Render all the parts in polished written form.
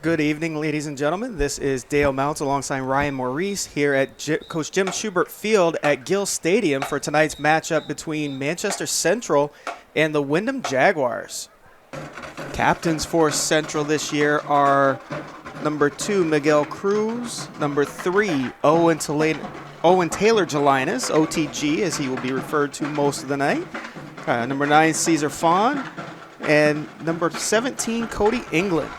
Good evening, ladies and gentlemen. This is Dale Mounts alongside Ryan Maurice here at Coach Jim Shubert Field at Gill Stadium for tonight's matchup between Manchester Central and the Windham Jaguars. Captains for Central this year are number 2, Miguel Cruz, number 3, Owen Taylor Jelinas, OTG as he will be referred to most of the night, number 9, Caesar Fawn, and number 17, Cody England.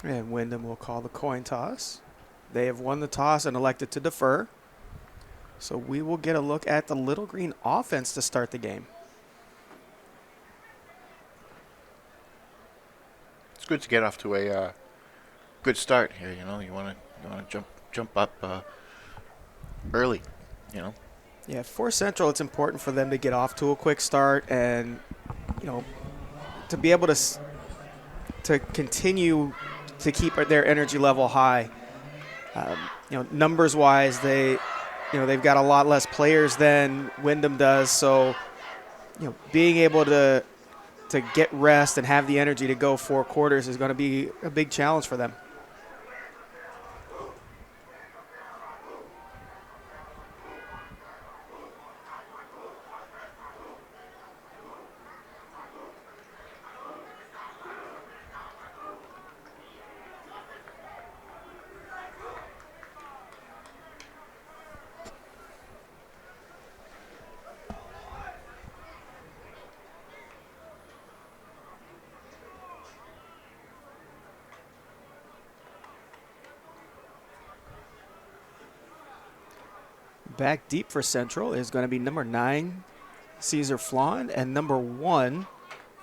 And Windham will call the coin toss. They have won the toss and elected to defer. So we will get a look at the Little Green offense to start the game. It's good to get off to a good start here. You know, you want to jump up early. You know. Yeah, for Central, it's important for them to get off to a quick start and, you know, to be able to continue to keep their energy level high. You know, numbers-wise, they've got a lot less players than Windham does. So, you know, being able to get rest and have the energy to go 4 quarters is going to be a big challenge for them. Back deep for Central is going to be number 9, Caesar Flan, and number 1,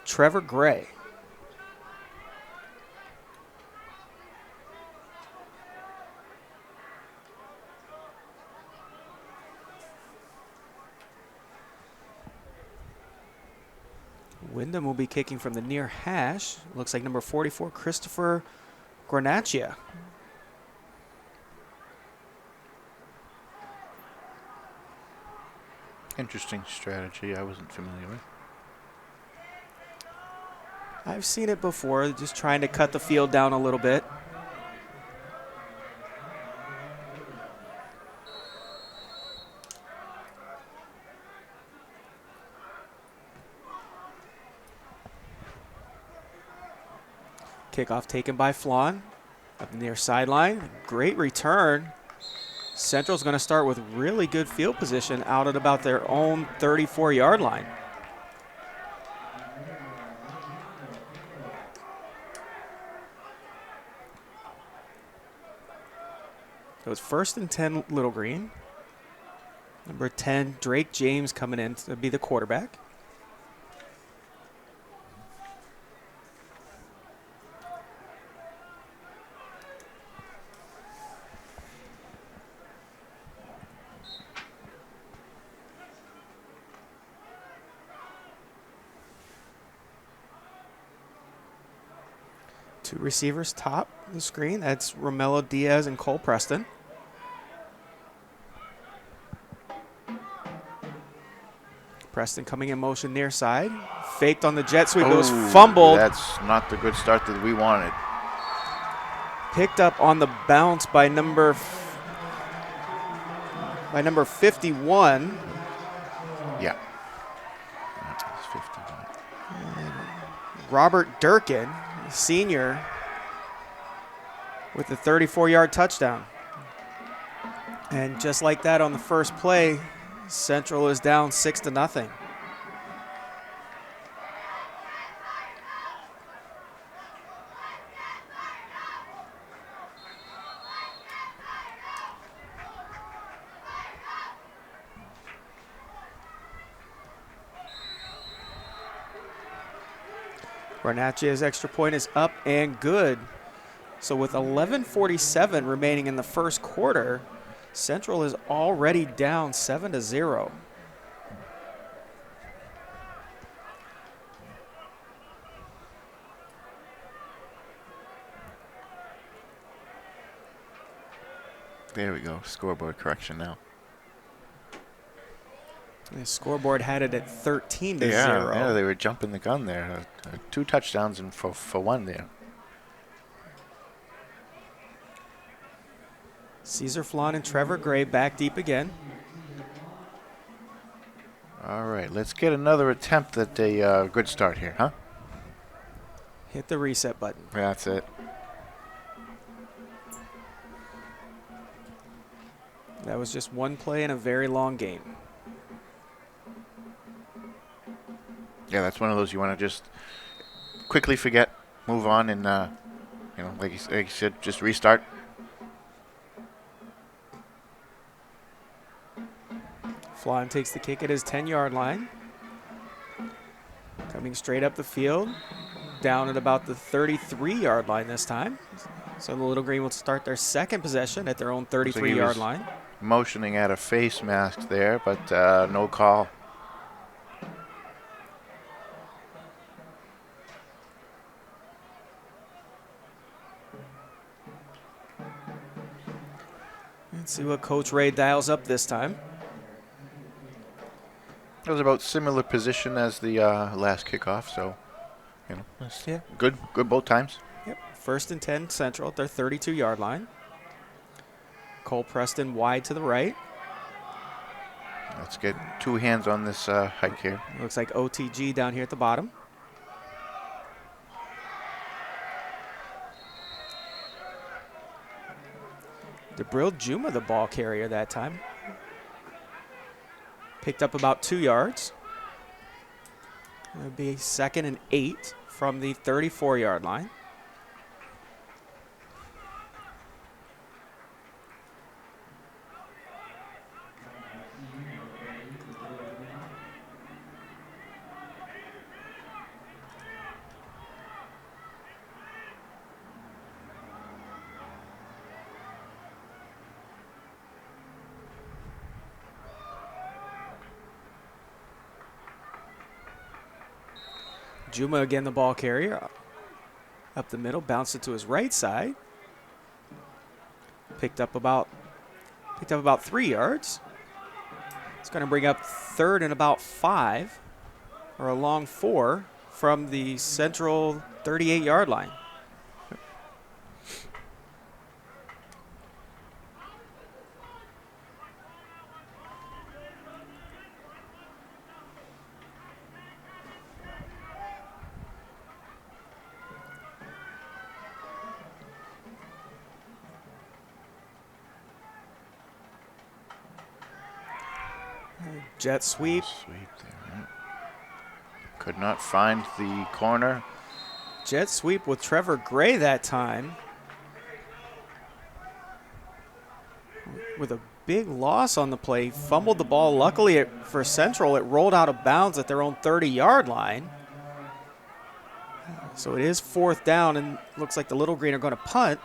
Trevor Gray. Windham will be kicking from the near hash. Looks like number 44, Christopher Granaccia. Interesting strategy I wasn't familiar with. I've seen it before, just trying to cut the field down a little bit. Kickoff taken by Flan up near sideline. Great return. Central's going to start with really good field position out at about their own 34-yard line. So it's 1st and 10 Little Green. Number 10, Drake James coming in to be the quarterback. Two receivers top the screen. That's Romello Diaz and Cole Preston. Preston coming in motion near side. Faked on the jet sweep. It was fumbled. That's not the good start that we wanted. Picked up on the bounce by number by number 51. Yeah. That's 51. Robert Durkin, senior, with the 34-yard touchdown. And just like that on the first play, Central is down 6-0. Barnachia's extra point is up and good. So with 11:47 remaining in the first quarter, Central is already down 7-0. There we go. Scoreboard correction now. The scoreboard had it at 13-0. Yeah, they were jumping the gun there. 2 touchdowns and for 1 there. Caesar Flan and Trevor Gray back deep again. All right, let's get another attempt at a good start here, huh? Hit the reset button. That's it. That was just one play in a very long game. Yeah, that's one of those you want to just quickly forget, move on, and like you said, just restart. Flan takes the kick at his 10-yard line. Coming straight up the field, down at about the 33-yard line this time. So the Little Green will start their second possession at their own 33-yard line. Motioning at a face mask there, but no call. Let's see what Coach Ray dials up this time. It was about similar position as the last kickoff, so Yeah. good both times. Yep. 1st and 10 Central at their 32-yard line. Cole Preston wide to the right. Let's get 2 hands on this hike here. Looks like OTG down here at the bottom. DeBril Juma, the ball carrier that time. Picked up about 2 yards. It would be 2nd and 8 from the 34-yard line. Juma again, the ball carrier. Up the middle, bounced it to his right side. Picked up about 3 yards. It's going to bring up 3rd and about 5, or a long 4 from the Central 38-yard line. Jet sweep. Sweep there. Right. Could not find the corner. Jet sweep with Trevor Gray that time. With a big loss on the play. Fumbled the ball. Luckily for Central, it rolled out of bounds at their own 30-yard line. So it is 4th down, and looks like the Little Green are going to punt.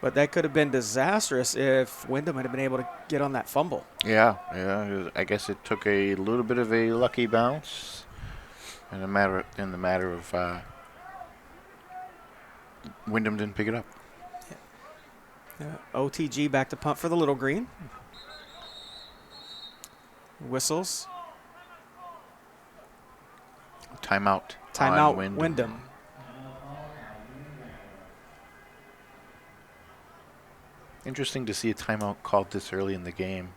But that could have been disastrous if Windham had been able to get on that fumble. Yeah. I guess it took a little bit of a lucky bounce, in the matter of Windham didn't pick it up. OTG back to punt for the Little Green. Whistles. Timeout. Timeout. on Windham. Interesting to see a timeout called this early in the game.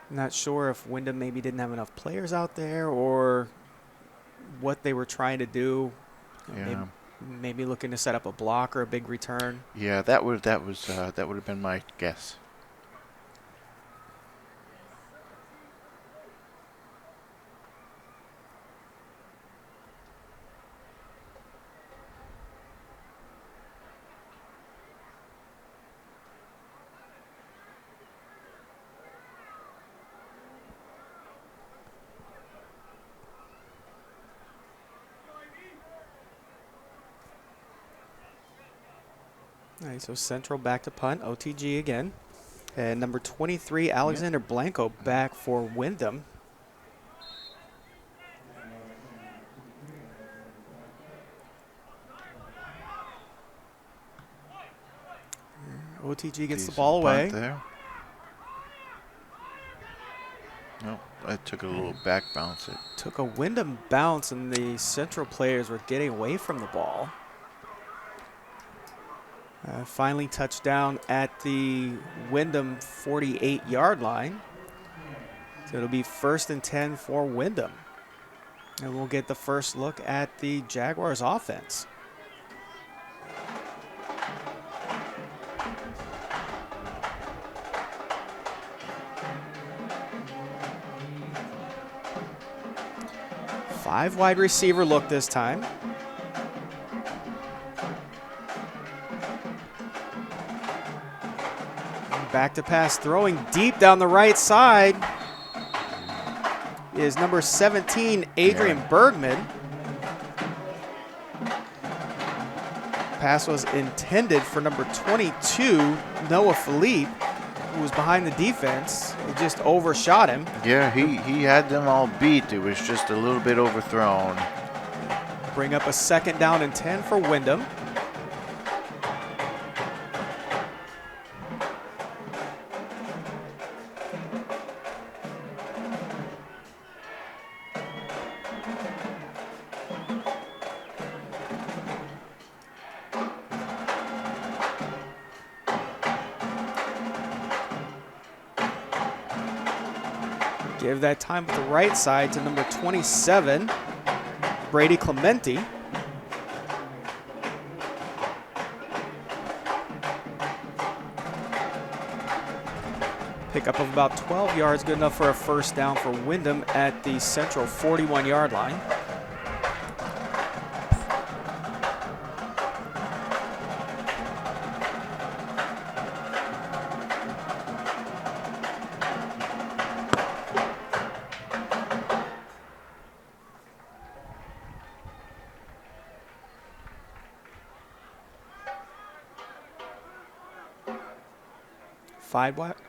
Not sure if Windham maybe didn't have enough players out there or what they were trying to do. Yeah. Maybe looking to set up a block or a big return. Yeah, that would have been my guess. All right, so Central back to punt, OTG again. And number 23, Alexander Blanco, back for Windham. OTG gets the ball away. There. No, I took a little back bounce. It took a Windham bounce, and the Central players were getting away from the ball. Finally touched down at the Windham 48-yard line. So it'll be 1st and 10 for Windham. And we'll get the first look at the Jaguars offense. Five wide receiver look this time. Back to pass, throwing deep down the right side is number 17, Adrian Bergman. Pass was intended for number 22, Noah Philippe, who was behind the defense. It just overshot him. Yeah, he had them all beat. It was just a little bit overthrown. Bring up a 2nd down and 10 for Windham. Give that time with the right side to number 27, Brady Clementi. Pickup of about 12 yards, good enough for a 1st down for Windham at the Central 41-yard line.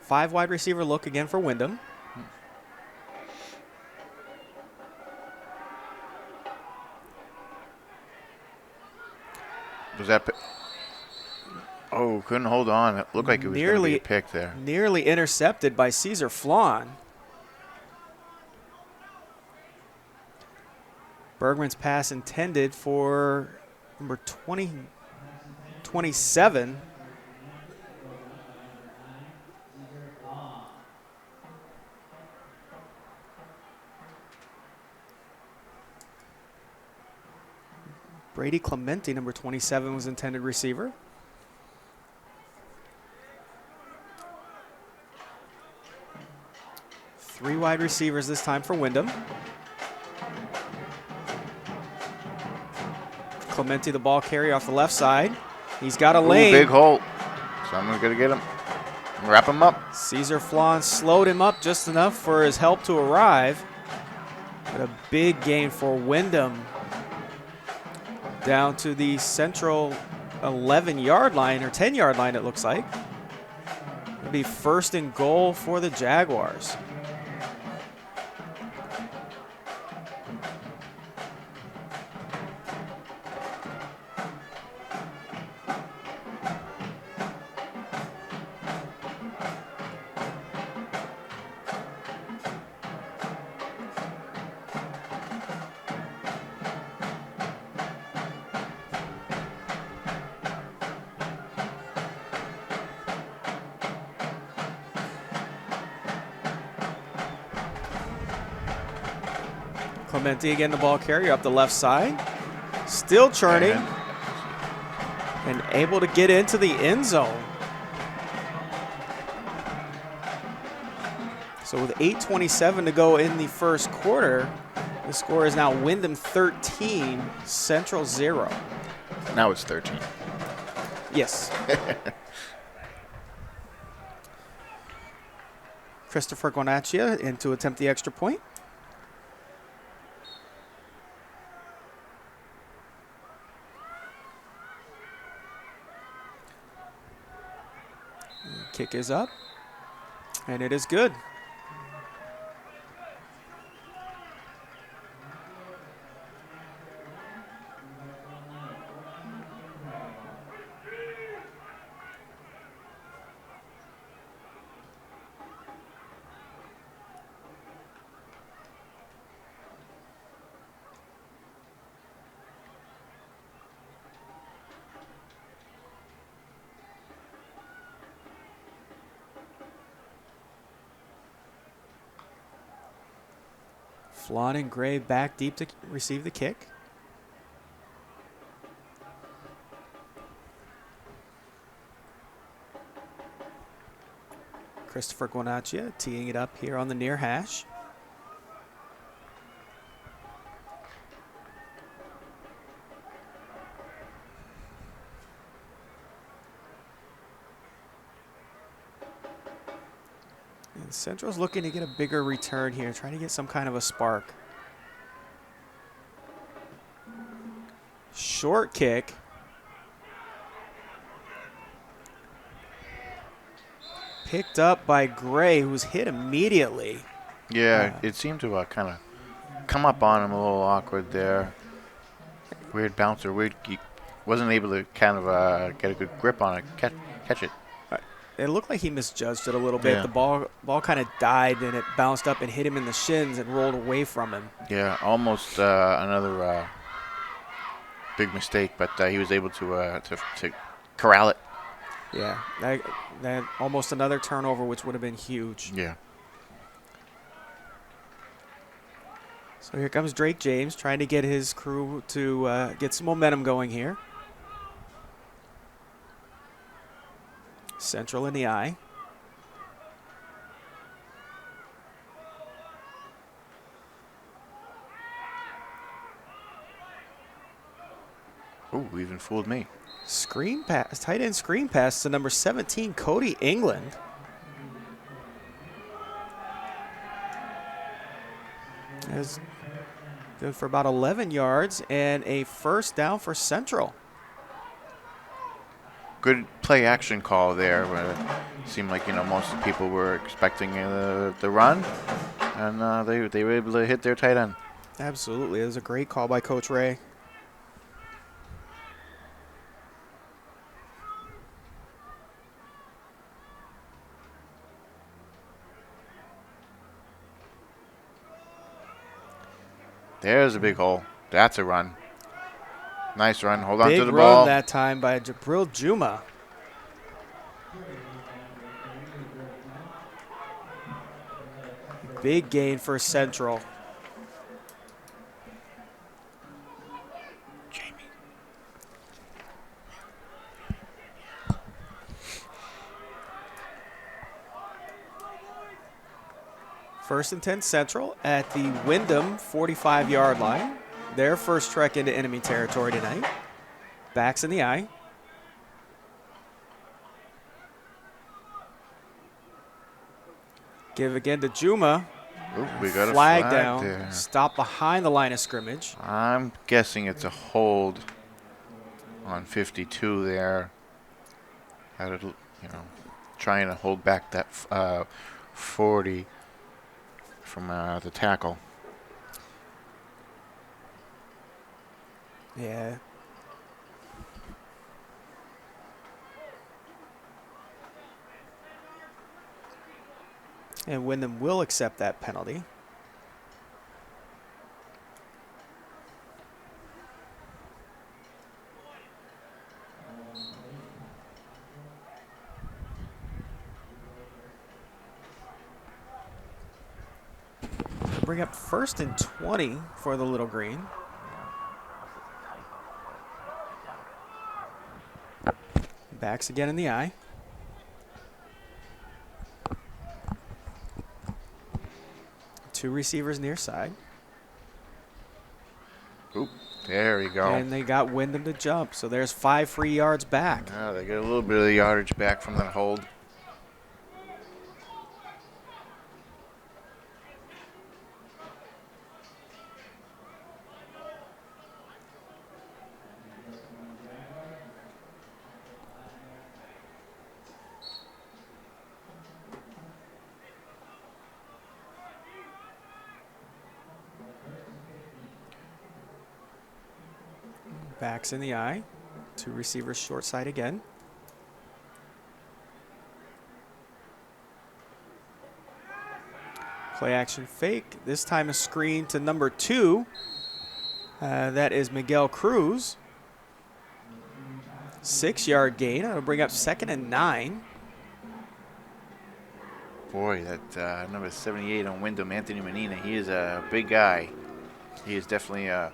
Five wide receiver look again for Windham. Was that? Oh, couldn't hold on. It looked like it was going to be a pick there. Nearly intercepted by Caesar Flan. Bergman's pass intended for number 27. Brady Clementi, number 27, was intended receiver. Three wide receivers this time for Windham. Clementi, the ball carrier off the left side. He's got a lane. Big hole. Someone's going to get him. Wrap him up. Caesar Flan slowed him up just enough for his help to arrive. But a big gain for Windham. Down to the Central 11-yard line, or 10-yard line, it looks like. It'll be 1st and goal for the Jaguars. Clemente again, the ball carrier up the left side. Still churning. And able to get into the end zone. So with 8:27 to go in the first quarter, the score is now Windham 13, Central 0. Now it's 13. Yes. Christopher Guanaccia in to attempt the extra point. Kick is up, and it is good. Flan and Gray back deep to receive the kick. Christopher Guanaccia teeing it up here on the near hash. And Central's looking to get a bigger return here, trying to get some kind of a spark. Short kick. Picked up by Gray, who's hit immediately. Yeah, it seemed to kind of come up on him a little awkward there. Weird bouncer, he wasn't able to kind of get a good grip on it, catch it. It looked like he misjudged it a little bit. Yeah. The ball kind of died, and it bounced up and hit him in the shins and rolled away from him. Yeah, almost another big mistake, but he was able to corral it. Yeah, that almost another turnover, which would have been huge. Yeah. So here comes Drake James trying to get his crew to get some momentum going here. Central in the eye. Ooh, even fooled me. Screen pass, tight end screen pass to number 17, Cody England. That's good for about 11 yards and a first down for Central. Good play action call there. But it seemed like most of the people were expecting the run, and they were able to hit their tight end. Absolutely, it was a great call by Coach Ray. There's a big hole. That's a run. Nice run. Hold on to the Big ball. run that time by Jabril Juma. Big gain for Central. First and 10 Central at the Windham 45-yard line. Their first trek into enemy territory tonight. Backs in the eye. Give again to Juma. Ooh, we got Flag a flag down. there. Stop behind the line of scrimmage. I'm guessing it's a hold on 52 there. Had it, trying to hold back that 40 from the tackle. Yeah. And Windham will accept that penalty. bring up 1st and 20 for the Little Green. Backs again in the eye. Two receivers near side. Oop, there you go. And they got Windham to jump, so there's 5 free yards back. Yeah, they get a little bit of the yardage back from that hold. Backs in the eye. Two receivers short side again. Play action fake. This time a screen to number 2. That is Miguel Cruz. 6-yard gain. That'll bring up 2nd and 9. Boy, that number 78 on Windham, Anthony Menina, he is a big guy. He is definitely a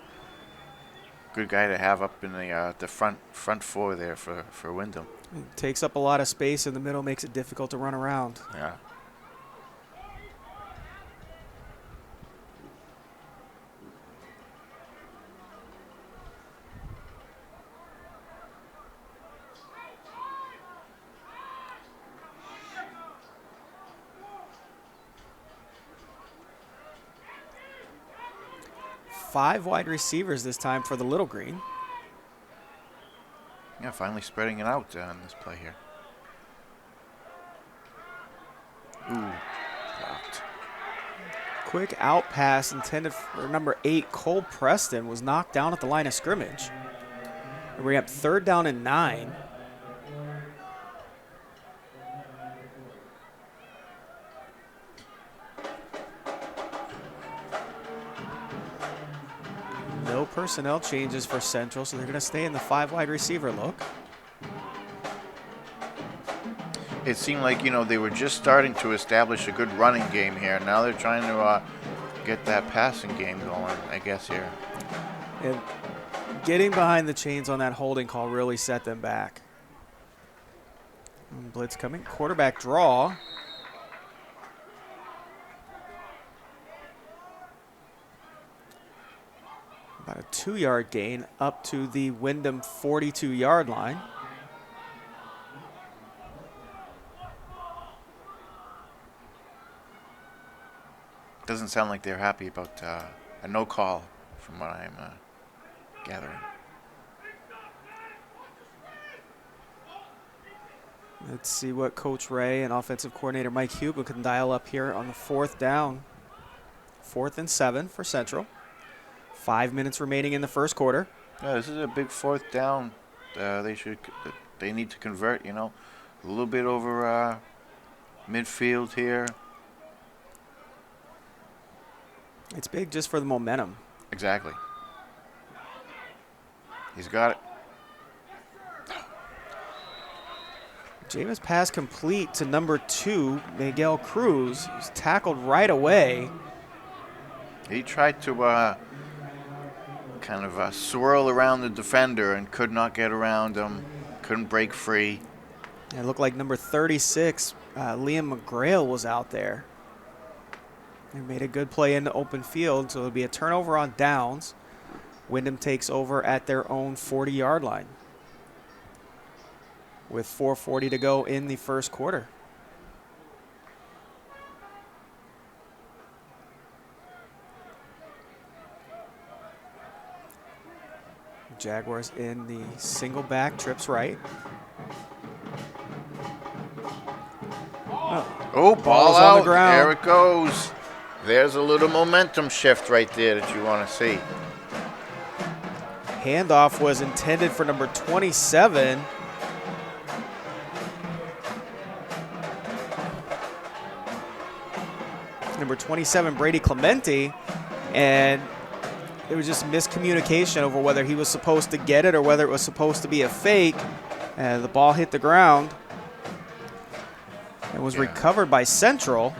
good guy to have up in the front 4 there for Windham. It takes up a lot of space in the middle, makes it difficult to run around. Yeah. Five wide receivers this time for the Little Green. Yeah, finally spreading it out on this play here. Ooh, blocked. Quick out pass intended for number 8, Cole Preston, was knocked down at the line of scrimmage. We're up 3rd down and 9. No personnel changes for Central, so they're going to stay in the 5 wide receiver look. It seemed like, they were just starting to establish a good running game here. Now they're trying to get that passing game going, I guess, here. And getting behind the chains on that holding call really set them back. And blitz coming. Quarterback draw. About a 2-yard gain up to the Windham 42-yard line. Doesn't sound like they're happy about a no call from what I'm gathering. Let's see what Coach Ray and offensive coordinator Mike Hugo can dial up here on the 4th down. 4th and 7 for Central. 5 minutes remaining in the first quarter. Yeah, this is a big 4th down. They need to convert, a little bit over midfield here. It's big just for the momentum. Exactly. He's got it. Jameis pass complete to number 2, Miguel Cruz. He was tackled right away. He tried to kind of swirl around the defender and could not get around him. Couldn't break free. It looked like number 36, Liam McGrail, was out there. They made a good play in the open field, so it'll be a turnover on downs. Windham takes over at their own 40-yard line with 4:40 to go in the first quarter. Jaguars in the single back, trips right. Oh, ball Ball's out. on the ground. There it goes. There's a little momentum shift right there that you want to see. Handoff was intended for number 27. Number 27, Brady Clemente, and it was just miscommunication over whether he was supposed to get it or whether it was supposed to be a fake. The ball hit the ground and was recovered by Central.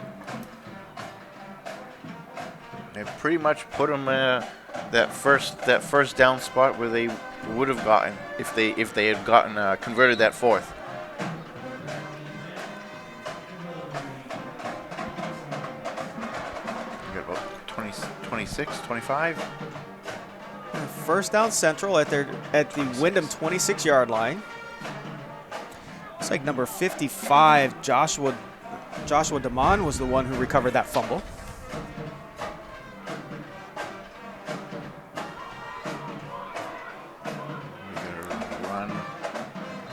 It pretty much put them that first down spot where they would have gotten if they had gotten converted that fourth. You got about 20, 26, 25. First down Central at the Windham 26-yard line. Looks like number 55, Joshua Damon, was the one who recovered that fumble.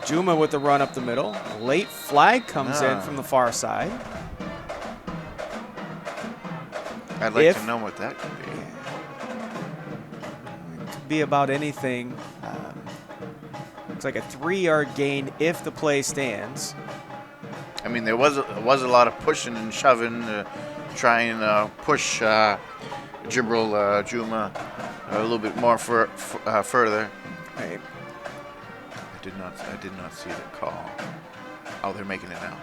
Juma with the run up the middle. Late flag comes in from the far side. I'd like to know what that could be. It could be about anything. Looks like a 3-yard gain if the play stands. I mean, there was a lot of pushing and shoving to try and push Jibril Juma a little bit more further. Right. I did not see the call. Oh, they're making it now.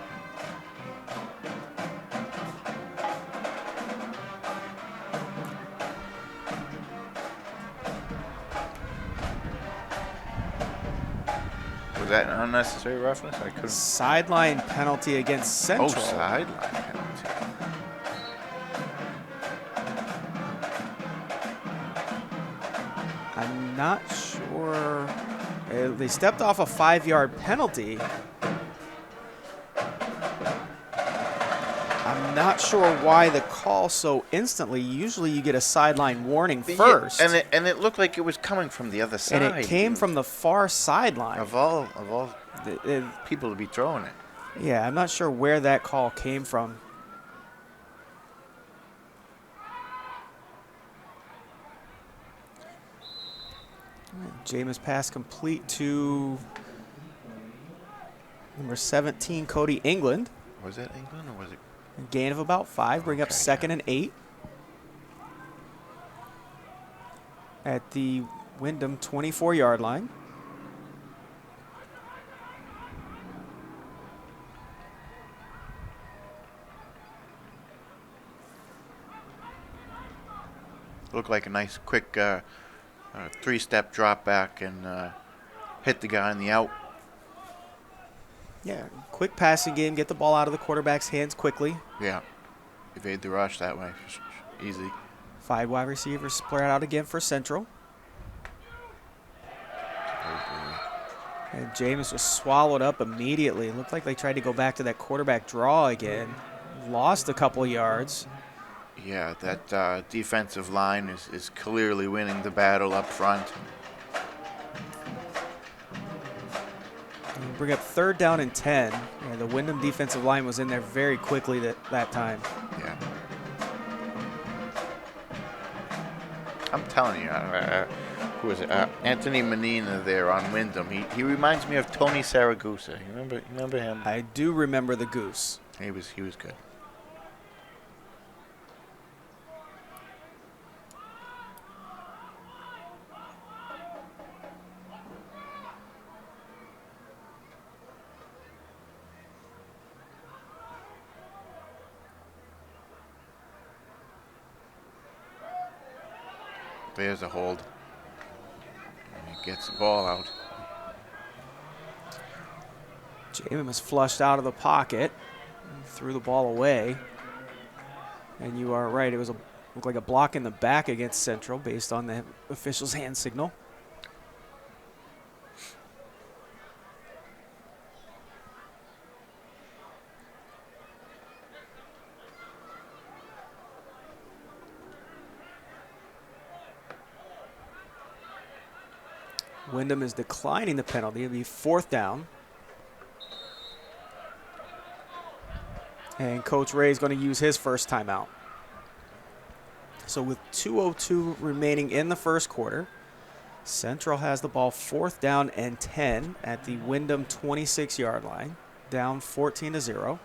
Was that an unnecessary roughness? I couldn't. Sideline penalty against Central. Oh, sideline penalty. I'm not sure. They stepped off a 5-yard penalty. I'm not sure why the call so instantly. Usually you get a sideline warning first. Yeah, and it looked like it was coming from the other side. And it came from the far sideline. Of all people to be throwing it. Yeah, I'm not sure where that call came from. Jameis pass complete to number 17, Cody England. Was that England or was it? Gain of about 5, bring up 2nd and 8. At the Windham 24-yard line. Looked like a nice quick 3-step drop back and hit the guy in the out. Yeah, quick passing game, get the ball out of the quarterback's hands quickly. Yeah, evade the rush that way, easy. 5 wide receivers spread out again for Central. And Jameis was swallowed up immediately. It looked like they tried to go back to that quarterback draw again. Lost a couple of yards. Yeah, that defensive line is clearly winning the battle up front. Bring up 3rd down and 10. Yeah, the Windham defensive line was in there very quickly that time. Yeah. I'm telling you, who is it? Anthony Menina there on Windham. He reminds me of Tony Saragusa. You remember him? I do remember the Goose. He was good. There's a hold. And he gets the ball out. Jameis flushed out of the pocket, threw the ball away. And you are right, it was looked like a block in the back against Central based on the official's hand signal. Windham is declining the penalty. It'll be 4th down. And Coach Ray is going to use his first timeout. So with 2:02 remaining in the first quarter, Central has the ball 4th down and 10 at the Windham 26-yard line, down 14-0.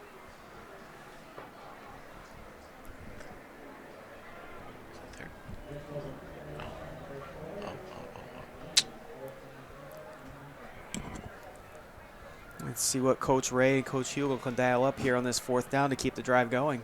Let's see what Coach Ray and Coach Hugo can dial up here on this 4th down to keep the drive going.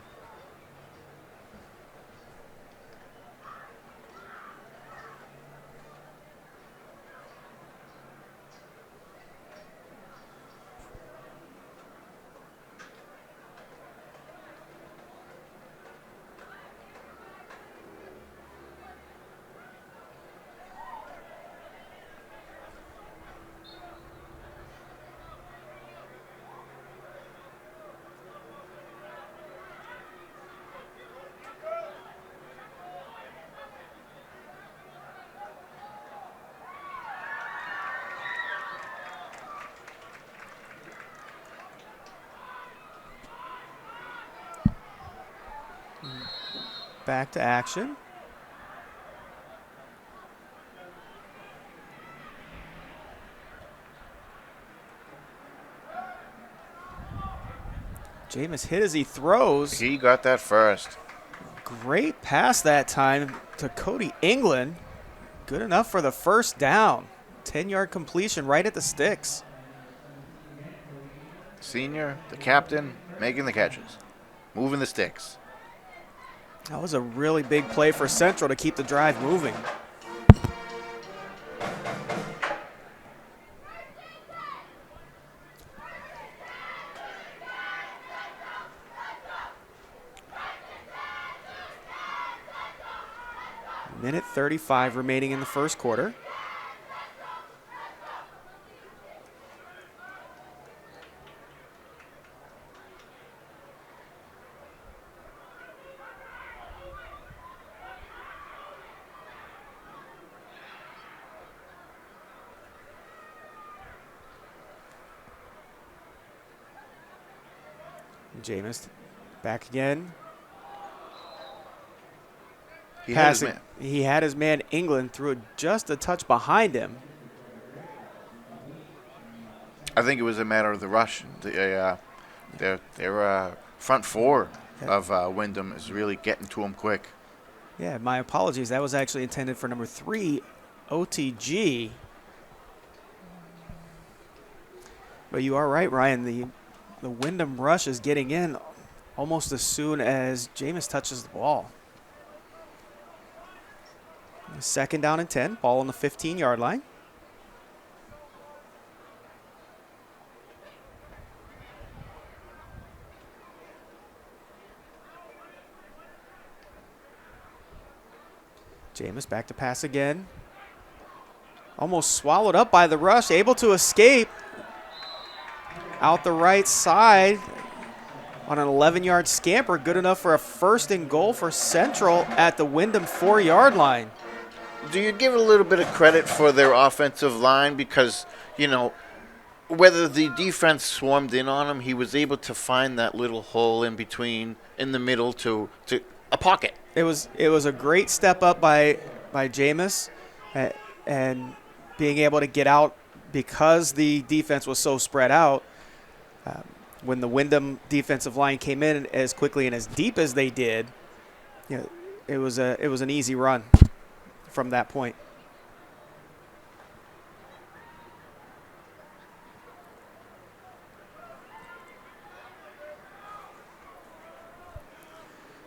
back to action. Jameis hit as he throws. He got that first. Great pass that time to Cody England. Good enough for the first down. 10-yard completion right at the sticks. Senior, the captain, making the catches. Moving the sticks. That was a really big play for Central to keep the drive moving. Minute 35 remaining in the first quarter. Jameis back again. He had his man. He had his man England, threw it just a touch behind him. I think it was a matter of the rush. Their front four of Windham is really getting to him quick. Yeah, my apologies. That was actually intended for number 3, OTG. But you are right, Ryan. The Windham rush is getting in almost as soon as Jameis touches the ball. Second down and 10, ball on the 15-yard line. Jameis back to pass again. Almost swallowed up by the rush, able to escape out the right side on an 11-yard scamper. Good enough for a first and goal for Central at the Windham 4-yard line. Do you give a little bit of credit for their offensive line? Because, you know, whether the defense swarmed in on him, he was able to find that little hole in between, in the middle to a pocket. It was a great step up by Jameis and being able to get out because the defense was so spread out. When the Windham defensive line came in as quickly and as deep as they did, you know, it was an easy run from that point.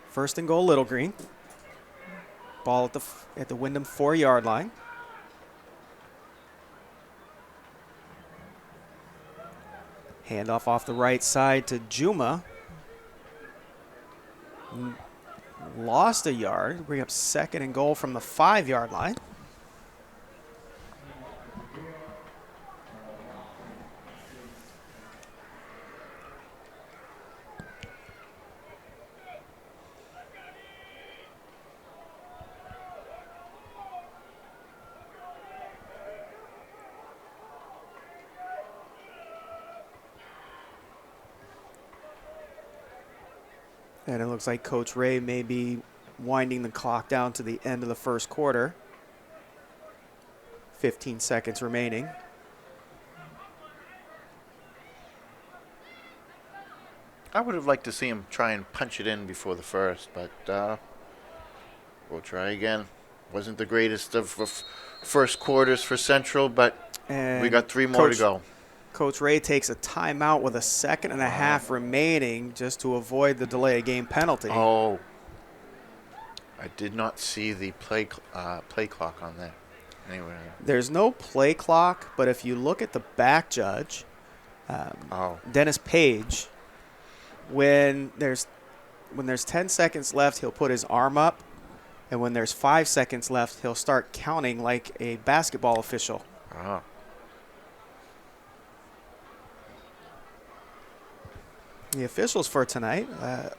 First and goal, Little Green. Ball at the Windham 4-yard line. Handoff off the right side to Juma. Lost a yard. Bring up second and goal from the 5-yard line. And it looks like Coach Ray may be winding the clock down to the end of the first quarter. 15 seconds remaining. I would have liked to see him try and punch it in before the first, but we'll try again. Wasn't the greatest of first quarters for Central, but we got 3 more to go. Coach Ray takes a timeout with a second and a half remaining just to avoid the delay of game penalty. Oh, I did not see the play clock on that. Anyway, there's no play clock, but if you look at the back judge, Dennis Page, when there's 10 seconds left, he'll put his arm up, and when there's 5 seconds left, he'll start counting like a basketball official. Oh. The officials for tonight,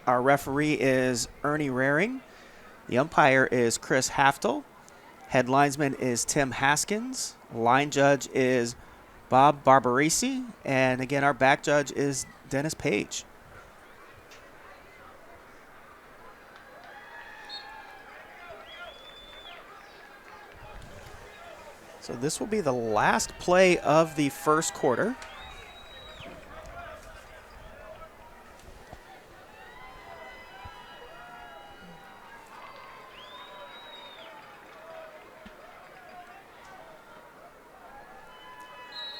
our referee is Ernie Raring. The umpire is Chris Haftel. Head linesman is Tim Haskins. Line judge is Bob Barbarisi. And again, our back judge is Dennis Page. So this will be the last play of the first quarter.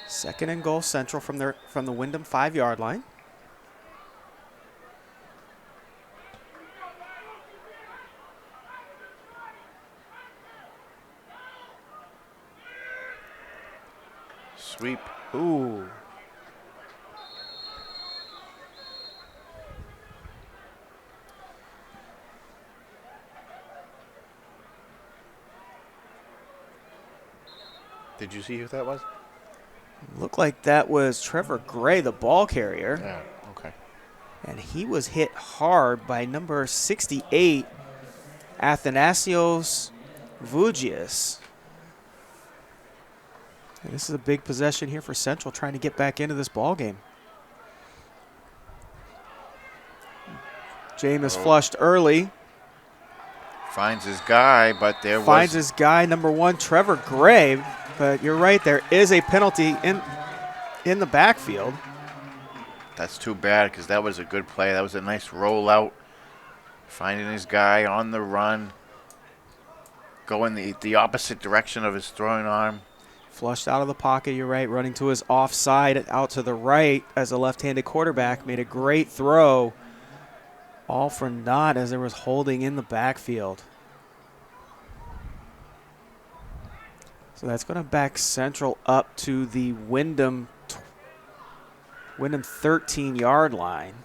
Second and goal, Central from the Windham 5-yard line. Sweep. Ooh. Did you see who that was? Looked like that was Trevor Gray, the ball carrier. Yeah, okay. And he was hit hard by number 68, Athanasios Vugias. And this is a big possession here for Central, trying to get back into this ball game. James flushed early. Finds his guy, but Finds his guy, number 1, Trevor Gray. But you're right, there is a penalty in the backfield. That's too bad because that was a good play. That was a nice rollout. Finding his guy on the run. Going the opposite direction of his throwing arm. Flushed out of the pocket, you're right, running to his offside out to the right as a left-handed quarterback. Made a great throw. All for naught as there was holding in the backfield. So that's going to back Central up to the Windham 13-yard line.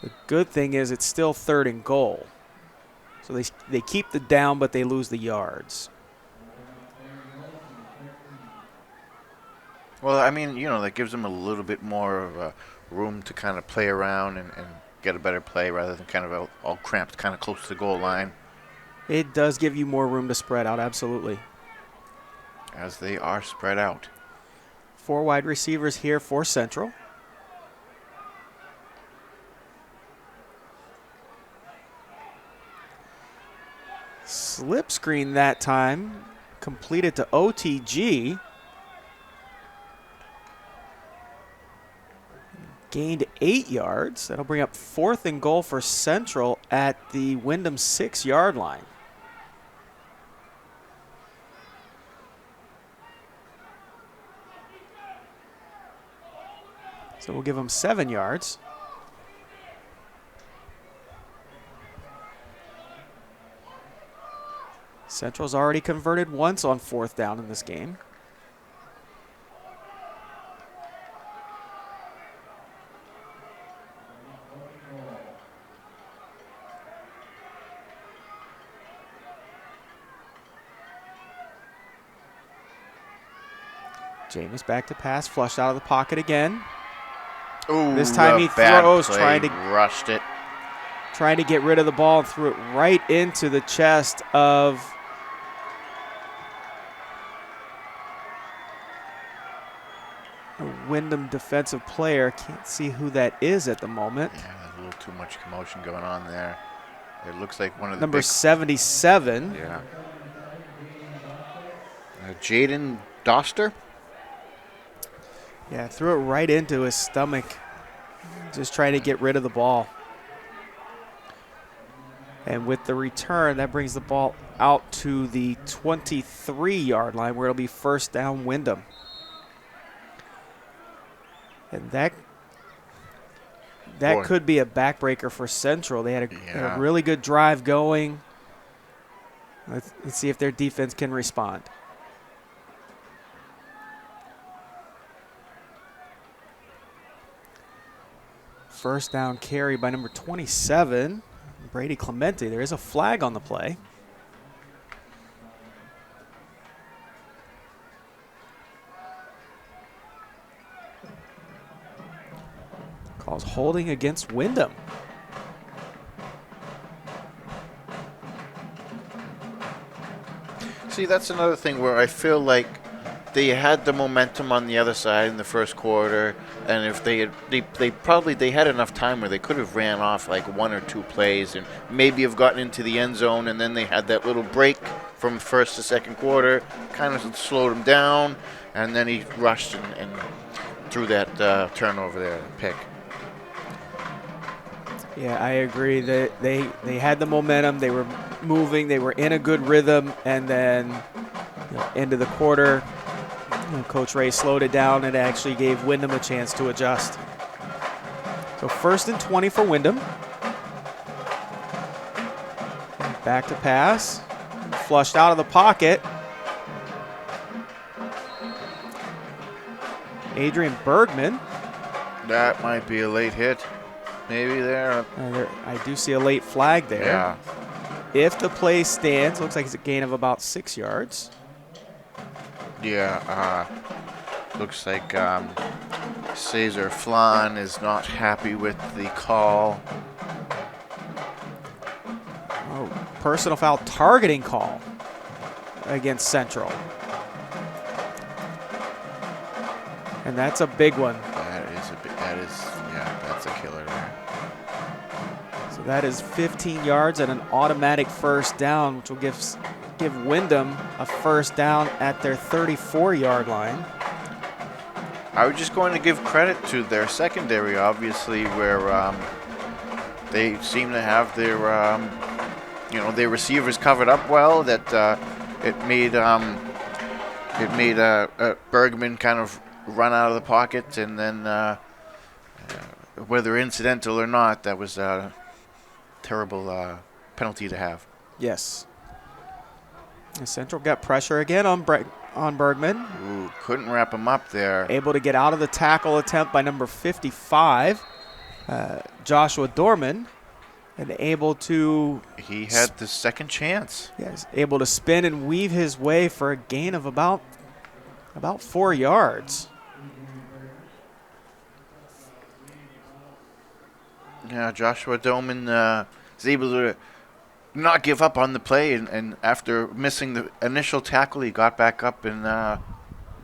The good thing is it's still 3rd and goal. So they keep the down, but they lose the yards. Well, I mean, that gives them a little bit more of room to kind of play around and get a better play rather than kind of all cramped kind of close to the goal line. It does give you more room to spread out, absolutely. As they are spread out. 4 wide receivers here for Central. Slip screen that time, completed to OTG. Gained 8 yards. That'll bring up 4th and goal for Central at the Windham 6-yard line. So we'll give them 7 yards. Central's already converted once on 4th down in this game. James back to pass, flushed out of the pocket again. Ooh, this time he throws, trying to get rid of the ball and threw it right into the chest of a Windham defensive player. Can't see who that is at the moment. Yeah, there's a little too much commotion going on there. It looks like one of the number 77. Yeah. Jaden Doster. Yeah, threw it right into his stomach, just trying to get rid of the ball. And with the return, that brings the ball out to the 23-yard line where it'll be 1st down Windham. And that could be a backbreaker for Central. They had a really good drive going. Let's see if their defense can respond. First down carry by number 27, Brady Clemente. There is a flag on the play. Calls holding against Windham. See, that's another thing where I feel like they had the momentum on the other side in the first quarter, and if they had, they had enough time where they could have ran off like one or two plays and maybe have gotten into the end zone, and then they had that little break from first to second quarter, kind of slowed him down, and then he rushed and threw that turnover there, pick. Yeah, I agree that they had the momentum. They were moving. They were in a good rhythm, and then end of the quarter, Coach Ray slowed it down and actually gave Windham a chance to adjust. So 1st and 20 for Windham. Back to pass. Flushed out of the pocket. Adrian Bergman. That might be a late hit. Maybe there. I do see a late flag there. Yeah. If the play stands, looks like it's a gain of about 6 yards. Yeah, looks like Cesar Flan is not happy with the call. Oh, personal foul targeting call against Central. And that's a big one. That's a killer there. So that is 15 yards and an automatic first down, which will give Windham a first down at their 34-yard line. I was just going to give credit to their secondary, obviously, where they seem to have their receivers covered up well. That it made Bergman kind of run out of the pocket, and then whether incidental or not, that was a terrible penalty to have. Yes. And Central got pressure again on Bergman. Ooh, couldn't wrap him up there. Able to get out of the tackle attempt by number 55, Joshua Dorman, and able to... He had the second chance. Yes, able to spin and weave his way for a gain of about 4 yards. Yeah, Joshua Dorman is able to not give up on the play, and after missing the initial tackle, he got back up and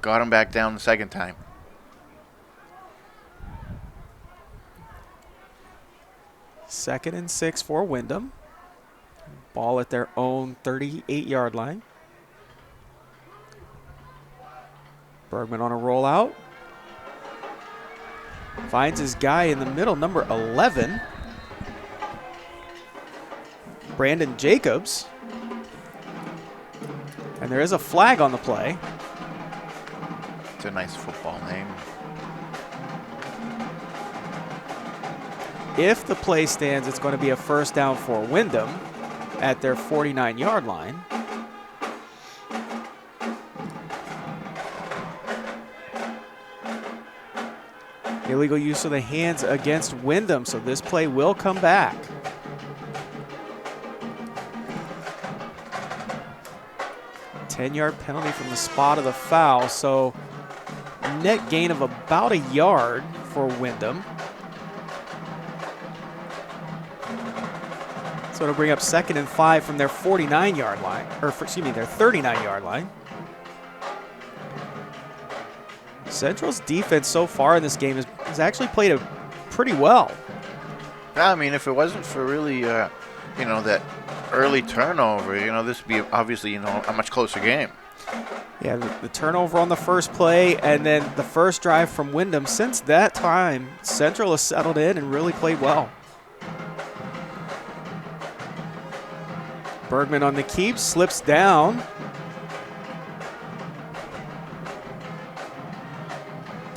got him back down the second time. Second and 6 for Windham. Ball at their own 38-yard line. Bergman on a rollout. Finds his guy in the middle, number 11. Brandon Jacobs. And there is a flag on the play. It's a nice football name. If the play stands, it's going to be a first down for Windham at their 49-yard line. Illegal use of the hands against Windham, so this play will come back. Ten-yard penalty from the spot of the foul, so net gain of about a yard for Windham. So it'll bring up 2nd and 5 from their 49-yard line, or their 39-yard line. Central's defense so far in this game has actually played it pretty well. Yeah, I mean, if it wasn't for really, that early turnover, this would be obviously, a much closer game. Yeah, the turnover on the first play and then the first drive from Windham. Since that time, Central has settled in and really played well. Bergman on the keep, slips down.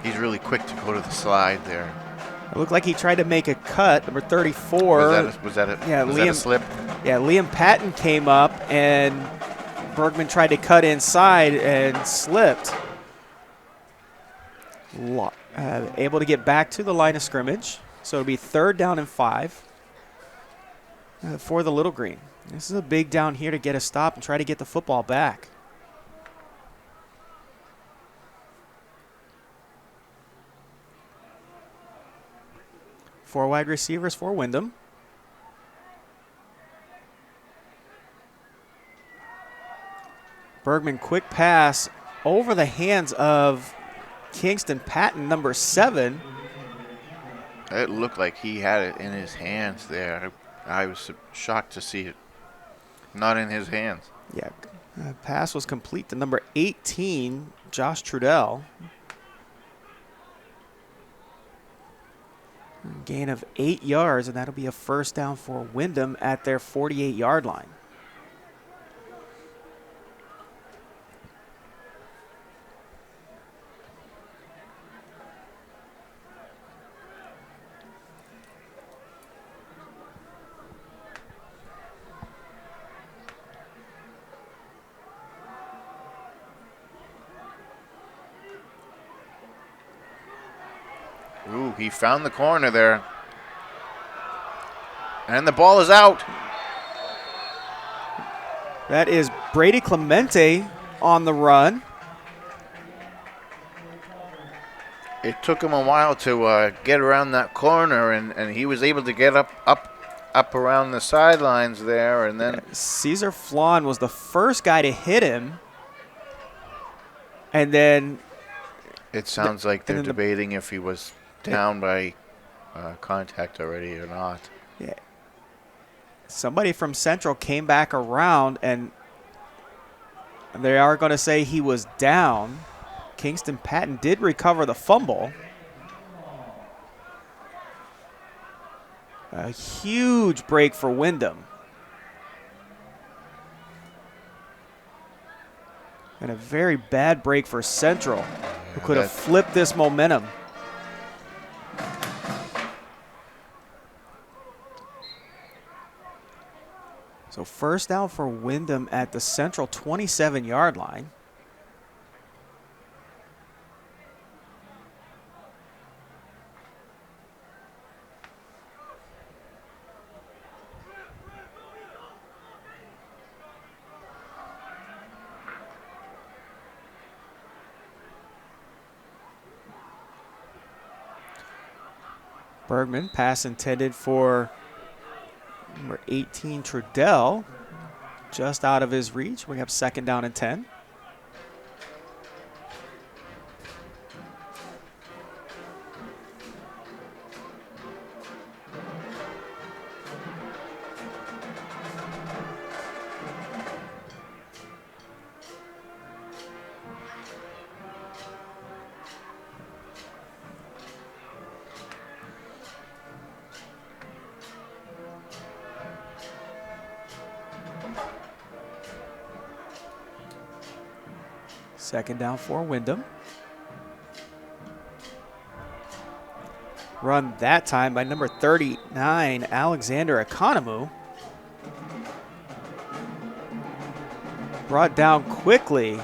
He's really quick to go to the slide there. It looked like he tried to make a cut, number 34. Was that a slip? Yeah, Liam Patton came up and Bergman tried to cut inside and slipped. Able to get back to the line of scrimmage. So it'll be 3rd down and 5 for the Little Green. This is a big down here to get a stop and try to get the football back. Four wide receivers for Windham. Bergman, quick pass over the hands of Kingston Patton, number 7. It looked like he had it in his hands there. I was shocked to see it not in his hands. Yeah, pass was complete to number 18, Josh Trudell. Gain of 8 yards, and that'll be a first down for Windham at their 48-yard line. Ooh, he found the corner there. And the ball is out. That is Brady Clemente on the run. It took him a while to get around that corner, and he was able to get up around the sidelines there, and then Caesar Flan was the first guy to hit him, and then it sounds like they're debating if he was down by contact already or not. Yeah. Somebody from Central came back around, and they are going to say he was down. Kingston Patton did recover the fumble. A huge break for Windham. And a very bad break for Central, who could have flipped this momentum. So first down for Windham at the Central 27-yard line. Bergman, pass intended for number 18, Trudell, just out of his reach. We have second down and 10. Second down for Windham. Run that time by number 39, Alexander Economou. Brought down quickly.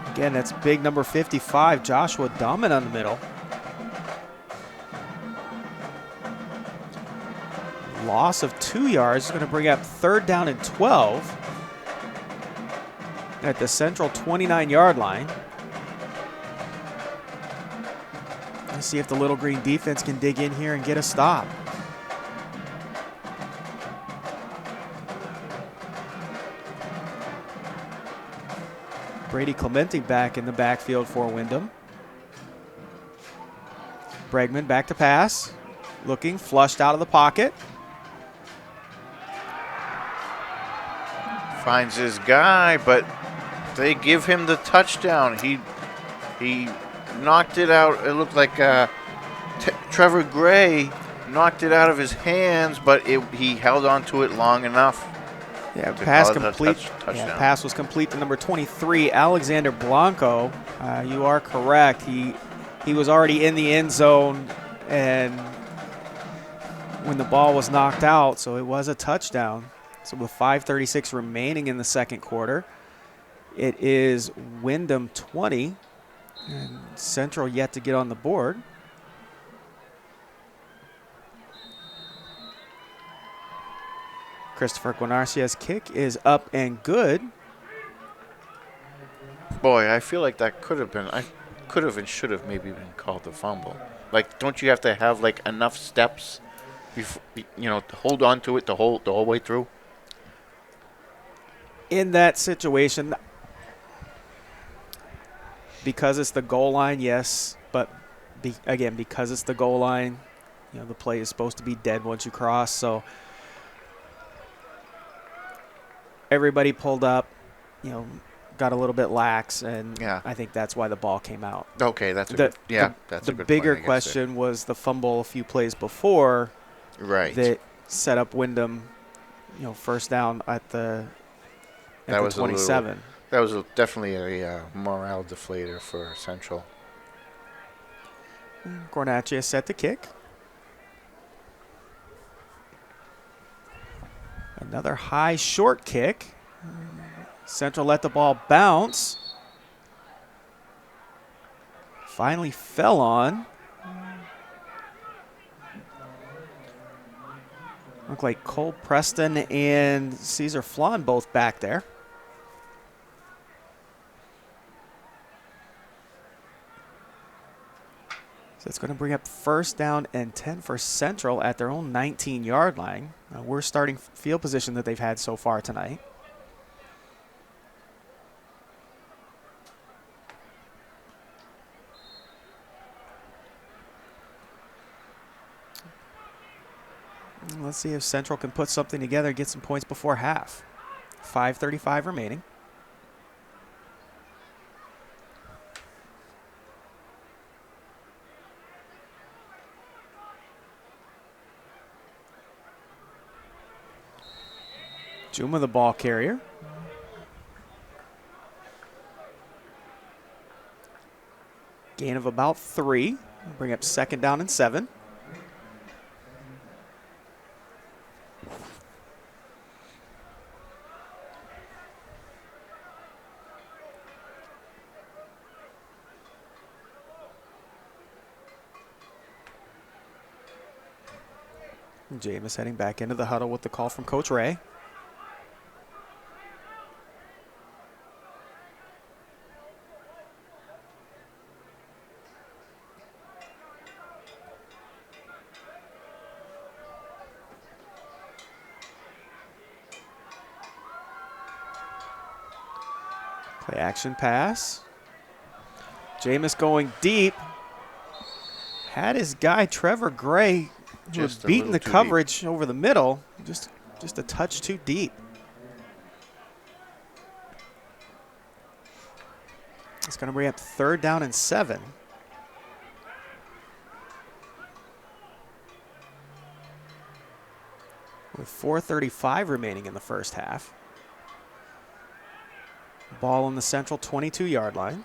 Again, that's big number 55, Joshua Dahman on the middle. Loss of 2 yards is going to bring up third down and 12. At the Central 29-yard line. Let's see if the Little Green defense can dig in here and get a stop. Brady Clemente back in the backfield for Windham. Bregman back to pass. Looking, flushed out of the pocket. Finds his guy, but they give him the touchdown. He knocked it out. It looked like Trevor Gray knocked it out of his hands, but he held on to it long enough. Yeah, pass complete. Yeah, pass was complete to number 23, Alexander Blanco. You are correct. He was already in the end zone, and when the ball was knocked out, so it was a touchdown. So with 5:36 remaining in the second quarter, it is Windham 20, and Central yet to get on the board. Christopher Guanarcia's kick is up and good. Boy, I feel like that could have and should have maybe been called a fumble. Like, don't you have to have like enough steps, before, to hold on to it the whole way through? In that situation, because it's the goal line, yes. But, again, because it's the goal line, the play is supposed to be dead once you cross. So everybody pulled up, got a little bit lax, and I think that's why the ball came out. Okay, that's a good point. The bigger question was the fumble a few plays before that set up Windham, first down at the 27. That was definitely a morale deflator for Central. Gornaccia set to kick. Another high short kick. Central let the ball bounce. Finally fell on. Looked like Cole Preston and Caesar Flan both back there. So it's going to bring up first down and 10 for Central at their own 19-yard line. Worst starting field position that they've had so far tonight. Let's see if Central can put something together, get some points before half. 5:35 remaining. Juma the ball carrier. Gain of about 3. Bring up second down and 7. Jameis heading back into the huddle with the call from Coach Ray. Play action pass. Jameis going deep. Had his guy Trevor Gray, who was beating the coverage over the middle, just a touch too deep. It's going to bring up third down and 7. With 4:35 remaining in the first half. Ball on the Central 22-yard line.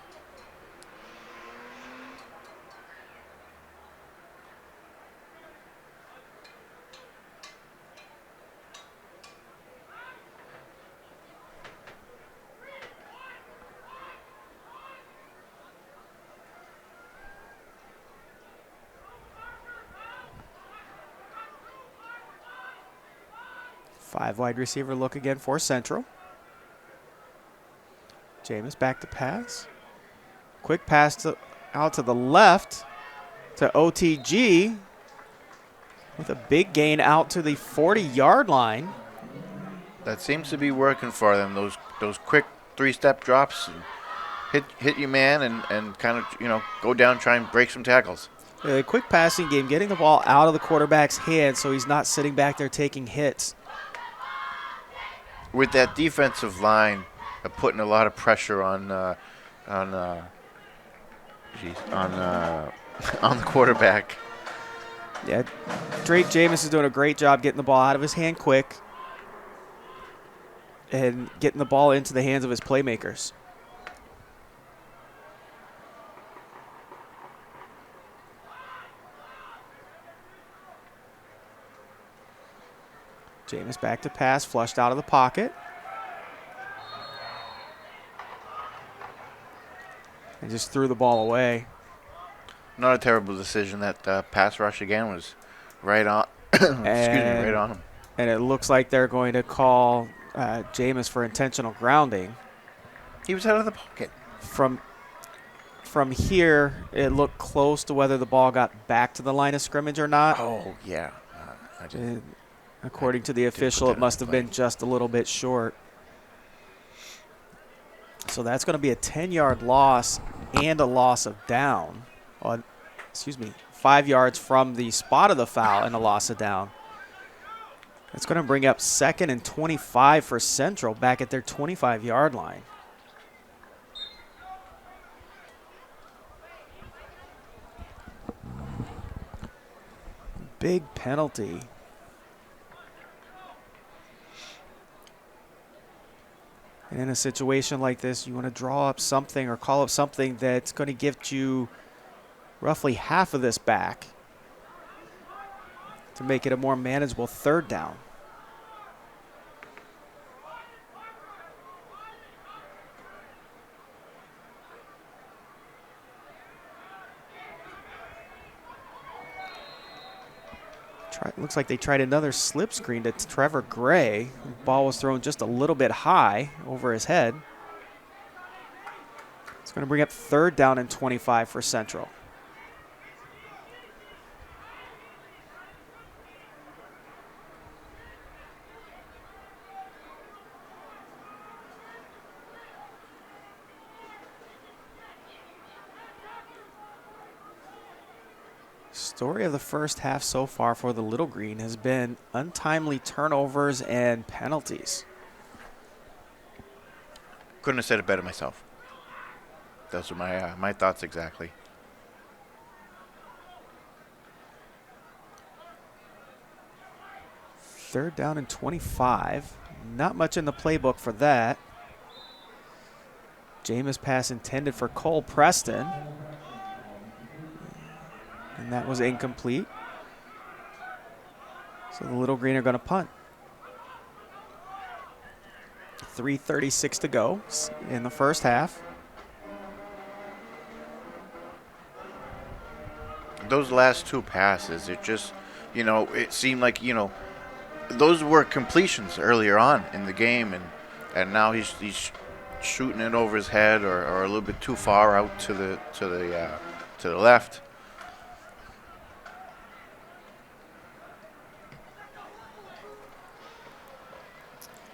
Five wide receiver look again for Central. Jameis back to pass. Quick pass out to the left to OTG with a big gain out to the 40-yard line. That seems to be working for them. Those quick 3-step drops, hit your man and kind of go down, try and break some tackles. A quick passing game, getting the ball out of the quarterback's hands so he's not sitting back there taking hits. With that defensive line putting a lot of pressure on the quarterback. Yeah, Drake Jameis is doing a great job getting the ball out of his hand quick and getting the ball into the hands of his playmakers. Jameis back to pass, flushed out of the pocket. And just threw the ball away. Not a terrible decision. That pass rush again was right on. Right on him. And it looks like they're going to call Jameis for intentional grounding. He was out of the pocket. From here, it looked close to whether the ball got back to the line of scrimmage or not. Oh, yeah. According to the official, it must have been just a little bit short. So that's going to be a 10-yard loss and a loss of down. 5 yards from the spot of the foul and a loss of down. It's going to bring up 2nd and 25 for Central back at their 25-yard line. Big penalty. And in a situation like this, you want to draw up something or call up something that's going to give you roughly half of this back to make it a more manageable 3rd down. Looks like they tried another slip screen to Trevor Gray. The ball was thrown just a little bit high over his head. It's going to bring up 3rd down and 25 for Central. Story of the first half so far for the Little Green has been untimely turnovers and penalties. Couldn't have said it better myself. Those are my thoughts exactly. Third down and 25. Not much in the playbook for that. Jameis pass intended for Cole Preston. And that was incomplete. So the Little Green are going to punt. 3:36 to go in the first half. Those last 2 passes, it just, it seemed like, those were completions earlier on in the game, and now he's shooting it over his head or a little bit too far out to the left.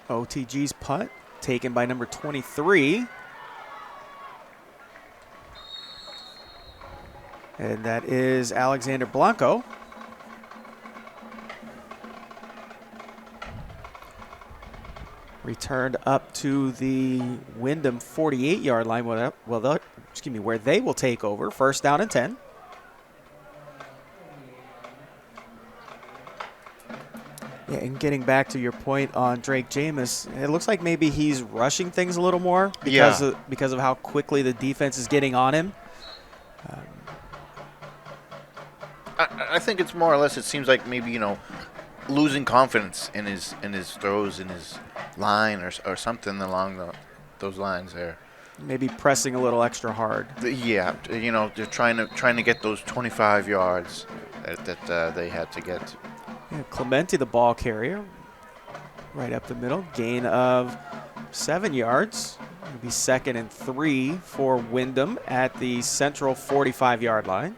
OTG's punt taken by number 23. And that is Alexander Blanco. Returned up to the Windham 48-yard line where they will take over. 1st down and 10. Yeah, and getting back to your point on Drake Jameis, it looks like maybe he's rushing things a little more because of how quickly the defense is getting on him. I think it's more or less. It seems like maybe losing confidence in his throws, in his line, or something along those lines there. Maybe pressing a little extra hard. Yeah, they're trying to get those 25 yards that they had to get. Yeah, Clemente, the ball carrier, right up the middle. Gain of 7 yards. It'll be 2nd and 3 for Windham at the Central 45-yard line.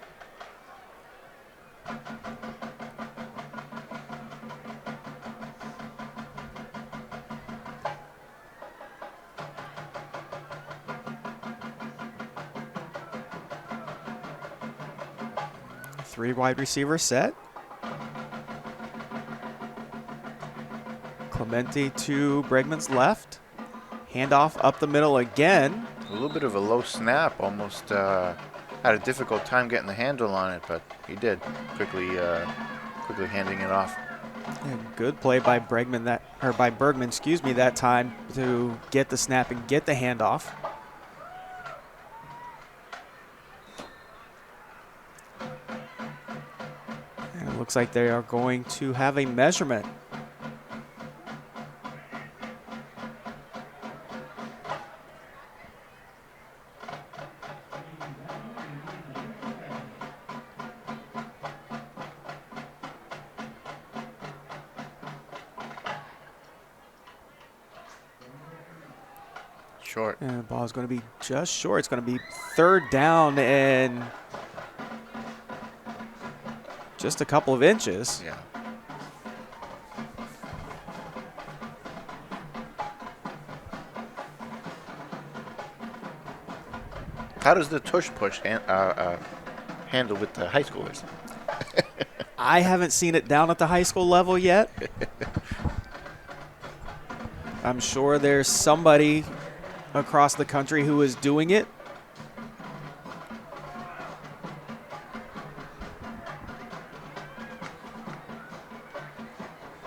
Three wide receivers set. Clemente to Bregman's left. Handoff up the middle again. A little bit of a low snap. Almost had a difficult time getting the handle on it, but he did quickly handing it off. Yeah, good play by Bergman that time to get the snap and get the handoff. And it looks like they are going to have a measurement. Short. And the ball is going to be just short. It's going to be 3rd down and just a couple of inches. Yeah. how does the tush push handle with the high schoolers? I haven't seen it down at the high school level yet. I'm sure there's somebody across the country who is doing it.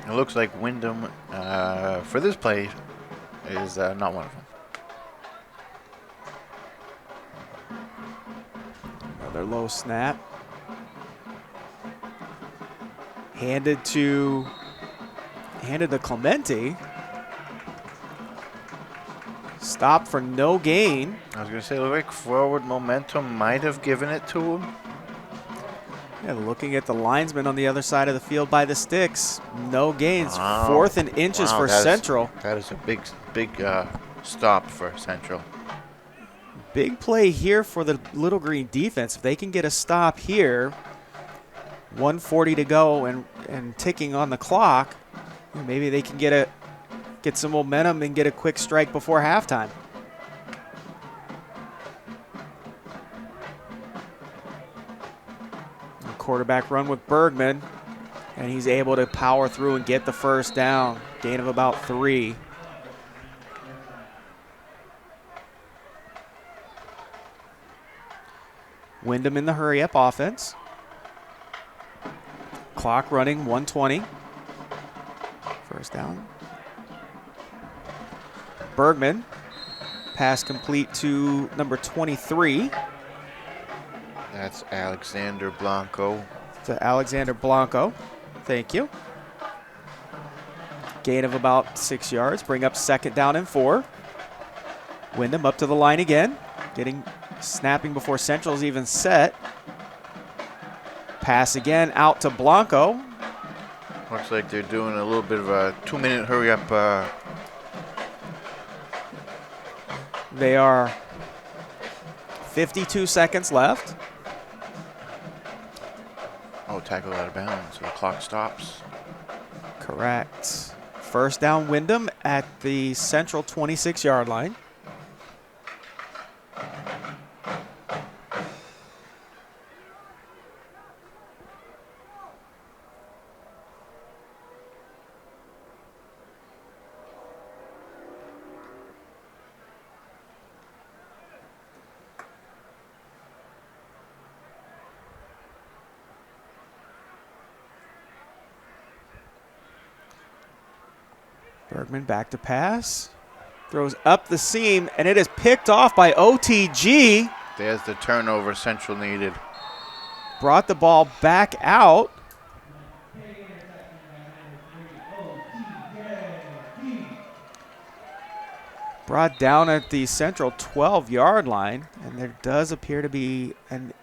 It looks like Windham, for this play, is not one of them. Another low snap. Handed to Clemente. Stop for no gain. I was going to say, look like forward momentum might have given it to him. Yeah, looking at the linesman on the other side of the field by the sticks. No gains. Wow. 4th and inches for Central. That is a big stop for Central. Big play here for the Little Green defense. If they can get a stop here, 1:40 to go and ticking on the clock, maybe they can get some momentum and get a quick strike before halftime. Quarterback run with Bergman, and he's able to power through and get the first down. Gain of about 3. Windham in the hurry-up offense. Clock running, 1:20. First down. Bergman, pass complete to number 23. That's Alexander Blanco. To Alexander Blanco. Thank you. Gain of about 6 yards. Bring up 2nd down and 4. Windham up to the line again. Snapping before Central's even set. Pass again out to Blanco. Looks like they're doing a little bit of a 2-minute hurry-up. They are 52 seconds left. Oh, tackle out of bounds, so the clock stops. Correct. First down Windham at the Central 26-yard line. Bergman back to pass. Throws up the seam, and it is picked off by OTG. There's the turnover Central needed. Brought the ball back out. Brought down at the Central 12-yard line, and there does appear to be an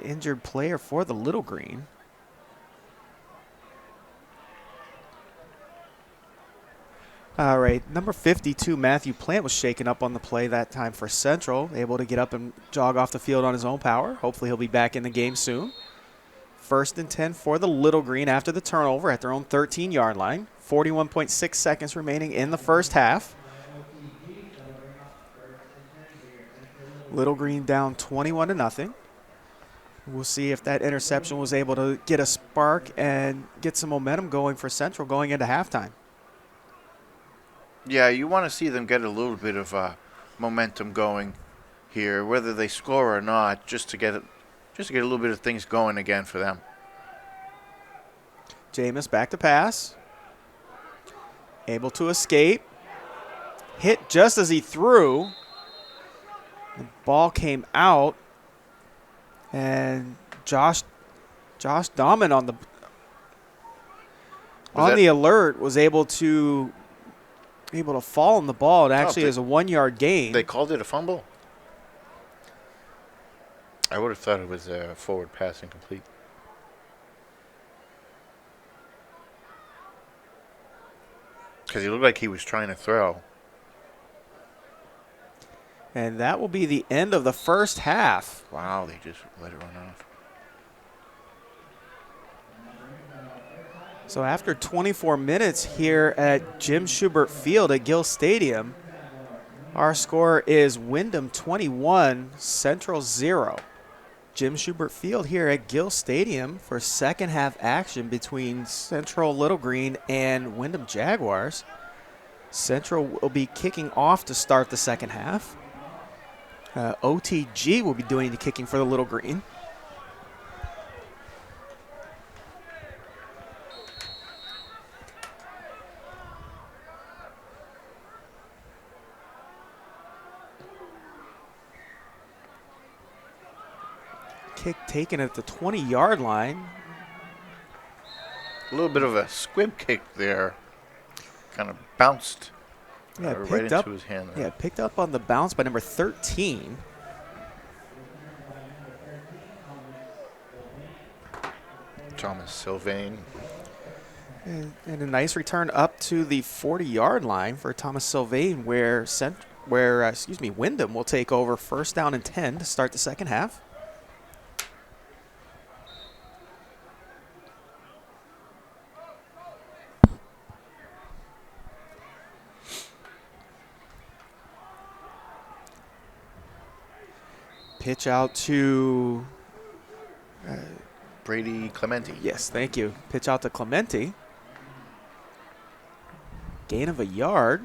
injured player for the Little Green. All right, number 52, Matthew Plant, was shaken up on the play that time for Central, able to get up and jog off the field on his own power. Hopefully he'll be back in the game soon. 1st and 10 for the Little Green after the turnover at their own 13-yard line. 41.6 seconds remaining in the first half. Little Green down 21-0. We'll see if that interception was able to get a spark and get some momentum going for Central going into halftime. Yeah, you want to see them get a little bit of momentum going here, whether they score or not, just to get a little bit of things going again for them. Jameis back to pass. Able to escape. Hit just as he threw. The ball came out, and Josh Dahman on the alert was able to fall on the ball. It actually is a 1-yard gain. They called it a fumble? I would have thought it was a forward pass incomplete. Because he looked like he was trying to throw. And that will be the end of the first half. Wow, they just let it run off. So after 24 minutes here at Jim Shubert Field at Gill Stadium, Our score is Windham 21, Central 0. Jim Shubert Field here at Gill Stadium for second half action between Central Little Green and Windham Jaguars. Central will be kicking off to start the second half. OTG will be doing the kicking for the Little Green. Kick taken at the 20-yard line. A little bit of a squib kick there. Kind of bounced right into his hand there. Yeah, picked up on the bounce by number 13. Thomas Sylvain. And a nice return up to the 40-yard line for Thomas Sylvain, where Windham will take over first down and 10 to start the second half. Pitch out to Brady Clemente. Yes, thank you. Pitch out to Clemente. Gain of a yard.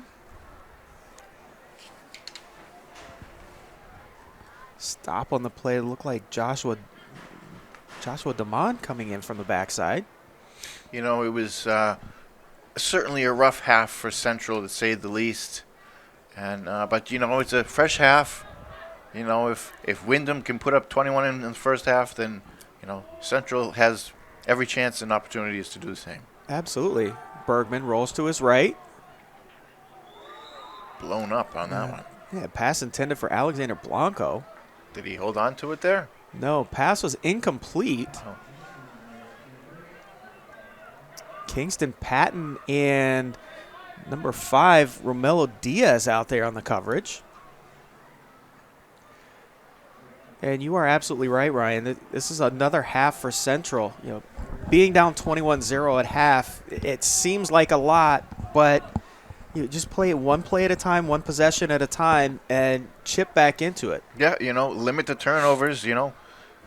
Stop on the play. Look like Joshua DeMond coming in from the backside. You know, it was certainly a rough half for Central, to say the least. And but you know, it's a fresh half. You know, if Windham can put up 21 in the first half, then, you know, Central has every chance and opportunities to do the same. Absolutely. Bergman rolls to his right. Blown up on that one. Yeah, pass intended for Alexander Blanco. Did he hold on to it there? No, pass was incomplete. Oh. Kingston Patton and number 5, Romello Diaz out there on the coverage. And you are absolutely right, Ryan. This is another half for Central. You know, being down 21-0 at half, it seems like a lot, but you just play it one play at a time, one possession at a time, and chip back into it. Yeah, you know, limit the turnovers, you know,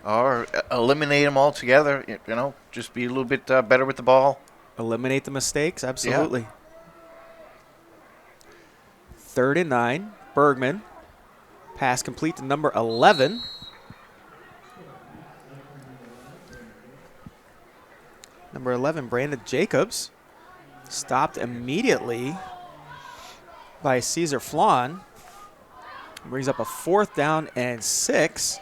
or eliminate them altogether. You know, just be a little bit better with the ball. Eliminate the mistakes, absolutely. Yeah. 3rd and 9, Bergman. Pass complete to number 11. Number 11, Brandon Jacobs, stopped immediately by Caesar Flan. Brings up a 4th down and 6.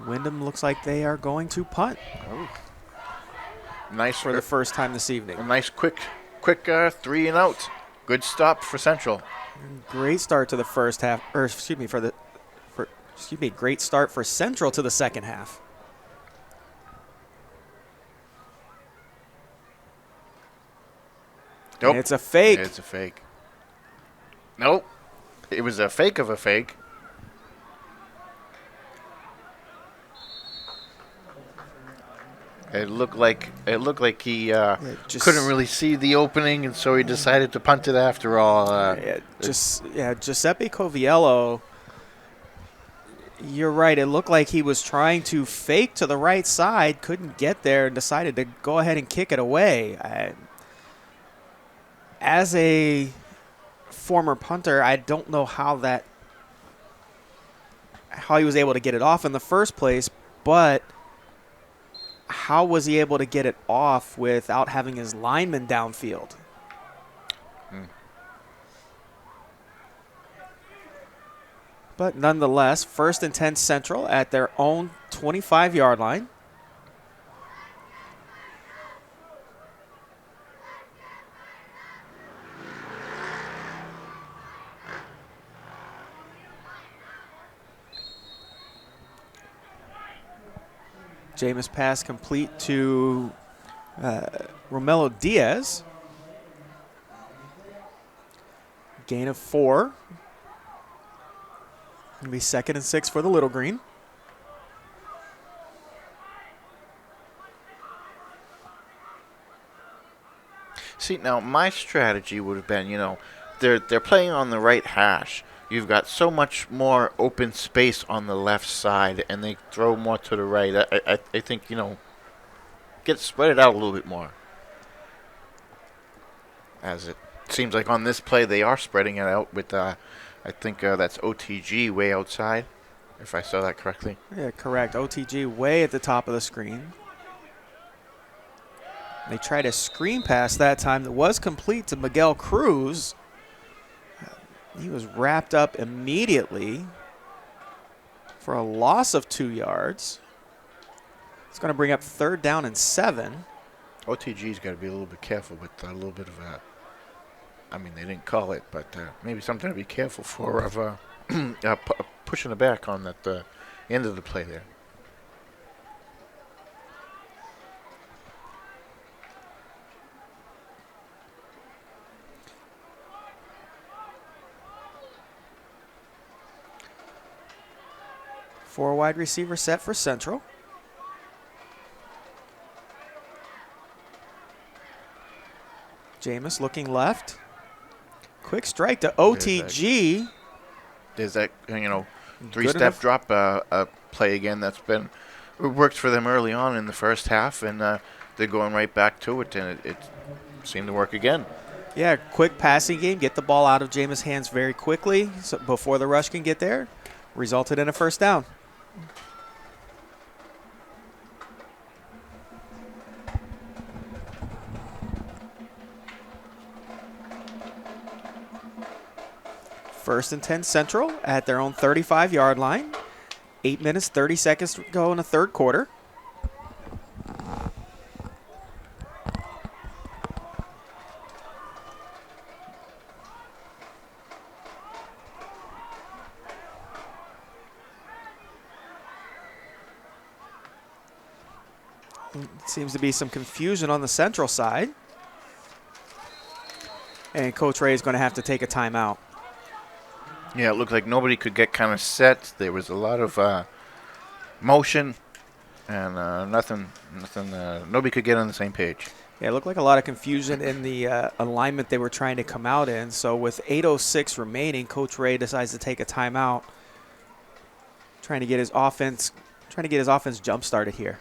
Windham looks like they are going to punt. Oh. Nice for the first time this evening. A nice quick 3 and out. Good stop for Central. Great start to the first half, or great start for Central to the second half. Nope. And it's a fake. It's a fake. Nope. It was a fake of a fake. It looked like he couldn't really see the opening, and so he decided to punt it after all. Giuseppe Coviello. You're right. It looked like he was trying to fake to the right side, couldn't get there, and decided to go ahead and kick it away. As a former punter, I don't know how he was able to get it off in the first place, but how was he able to get it off without having his lineman downfield? But nonetheless, 1st and 10 Central at their own 25-yard line. Jameis pass complete to Romello Diaz. Gain of 4. Going to be 2nd and 6 for the Little Green. See, now my strategy would have been, they're playing on the right hash. You've got so much more open space on the left side, and they throw more to the right. I think, spread it out a little bit more. As it seems like on this play, they are spreading it out with, I think that's OTG way outside, if I saw that correctly. Yeah, correct. OTG way at the top of the screen. They tried a screen pass that time that was complete to Miguel Cruz. He was wrapped up immediately for a loss of 2 yards. It's going to bring up 3rd down and 7. OTG's got to be a little bit careful with a little bit of a, I mean, they didn't call it, but maybe something to be careful for of pushing it back on that end of the play there. Four wide receiver set for Central. Jameis looking left. Quick strike to OTG. There's that, 3-step drop play again that's been worked for them early on in the first half, and they're going right back to it, and it seemed to work again. Yeah, quick passing game. Get the ball out of Jameis' hands very quickly so before the rush can get there. Resulted in a 1st down. First and 10 Central at their own 35-yard line. 8 minutes, 30 seconds to go in the 3rd quarter. Seems to be some confusion on the Central side. And Coach Ray is going to have to take a timeout. Yeah, it looked like nobody could get kind of set. There was a lot of motion, and nobody could get on the same page. Yeah, it looked like a lot of confusion in the alignment they were trying to come out in. So with 8:06 remaining, Coach Ray decides to take a timeout, trying to get his offense jump started here.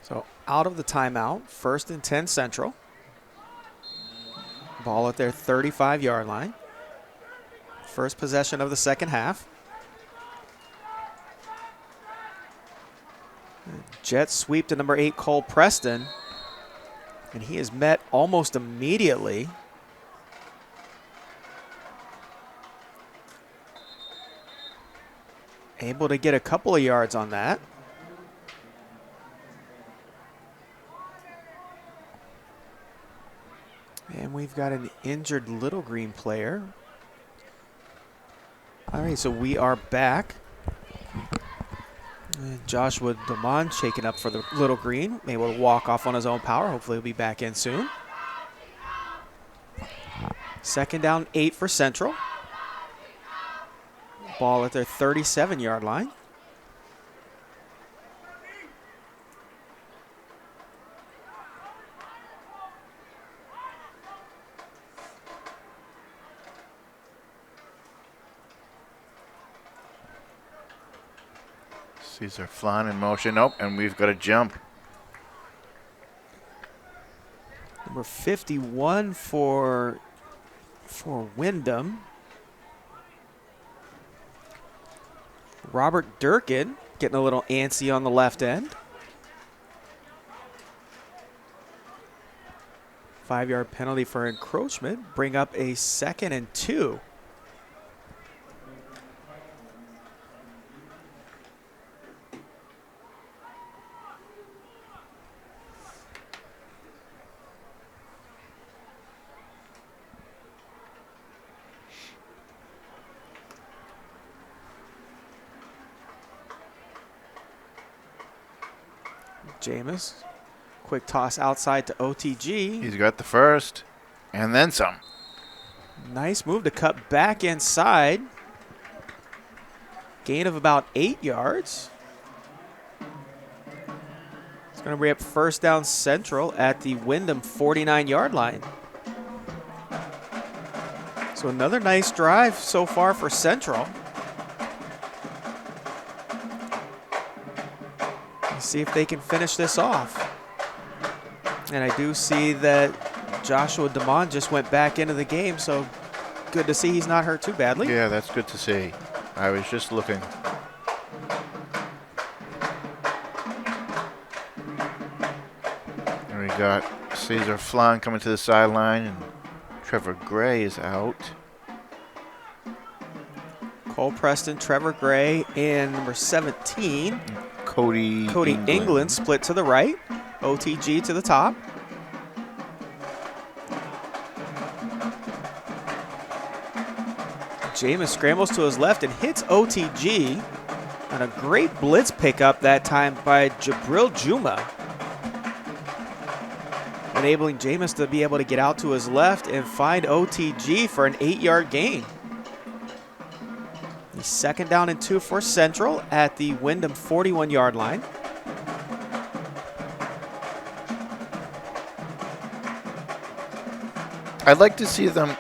So out of the timeout, 1st and 10 Central. Ball at their 35-yard line. First possession of the 2nd half. Jet sweep to number 8, Cole Preston. And he is met almost immediately. Able to get a couple of yards on that. And we've got an injured Little Green player. All right, so we are back. And Joshua Damon shaking up for the Little Green. Able to walk off on his own power. Hopefully he'll be back in soon. 2nd down, 8 for Central. Ball at their 37-yard line. Caesar flying in motion. Nope, and we've got a jump. Number 51 for Windham. Robert Durkin getting a little antsy on the left end. 5-yard penalty for encroachment. Bring up a 2nd and 2. Jameis, quick toss outside to OTG. He's got the first, and then some. Nice move to cut back inside. Gain of about 8 yards. It's going to bring up first down Central at the Windham 49-yard line. So another nice drive so far for Central. Let's see if they can finish this off. And I do see that Joshua DeMond just went back into the game, so good to see he's not hurt too badly. Yeah, that's good to see. I was just looking. And we got Cesar Flan coming to the sideline, and Trevor Gray is out. Cole Preston, Trevor Gray, and number 17, Cody England split to the right. OTG to the top. Jameis scrambles to his left and hits OTG. And a great blitz pickup that time by Jabril Juma, enabling Jameis to be able to get out to his left and find OTG for an 8-yard gain. He's 2nd down and 2 for Central at the Windham 41-yard line. I'd like to see them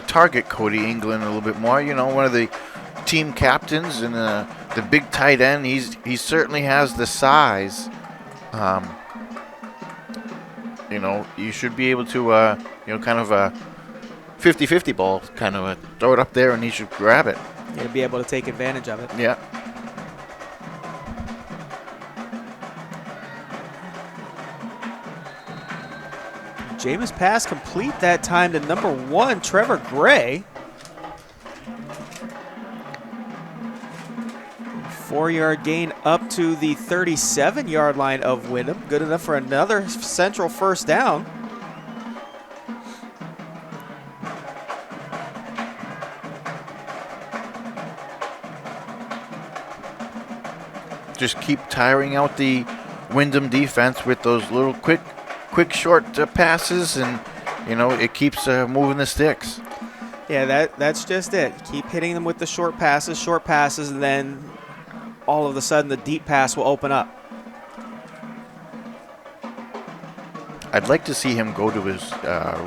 target Cody England a little bit more. You know, one of the team captains and the big tight end. He certainly has the size. You know, you should be able to, you know, kind of a 50-50 ball, kind of throw it up there and he should grab it. Yeah, be able to take advantage of it. Yeah. Jameis pass complete that time to number 1, Trevor Gray. 4-yard gain up to the 37-yard line of Windham. Good enough for another Central first down. Just keep tiring out the Windham defense with those little quick short passes, and you know it keeps moving the sticks. Yeah, that's just it. Keep hitting them with the short passes, and then all of a sudden the deep pass will open up. I'd like to see him go to his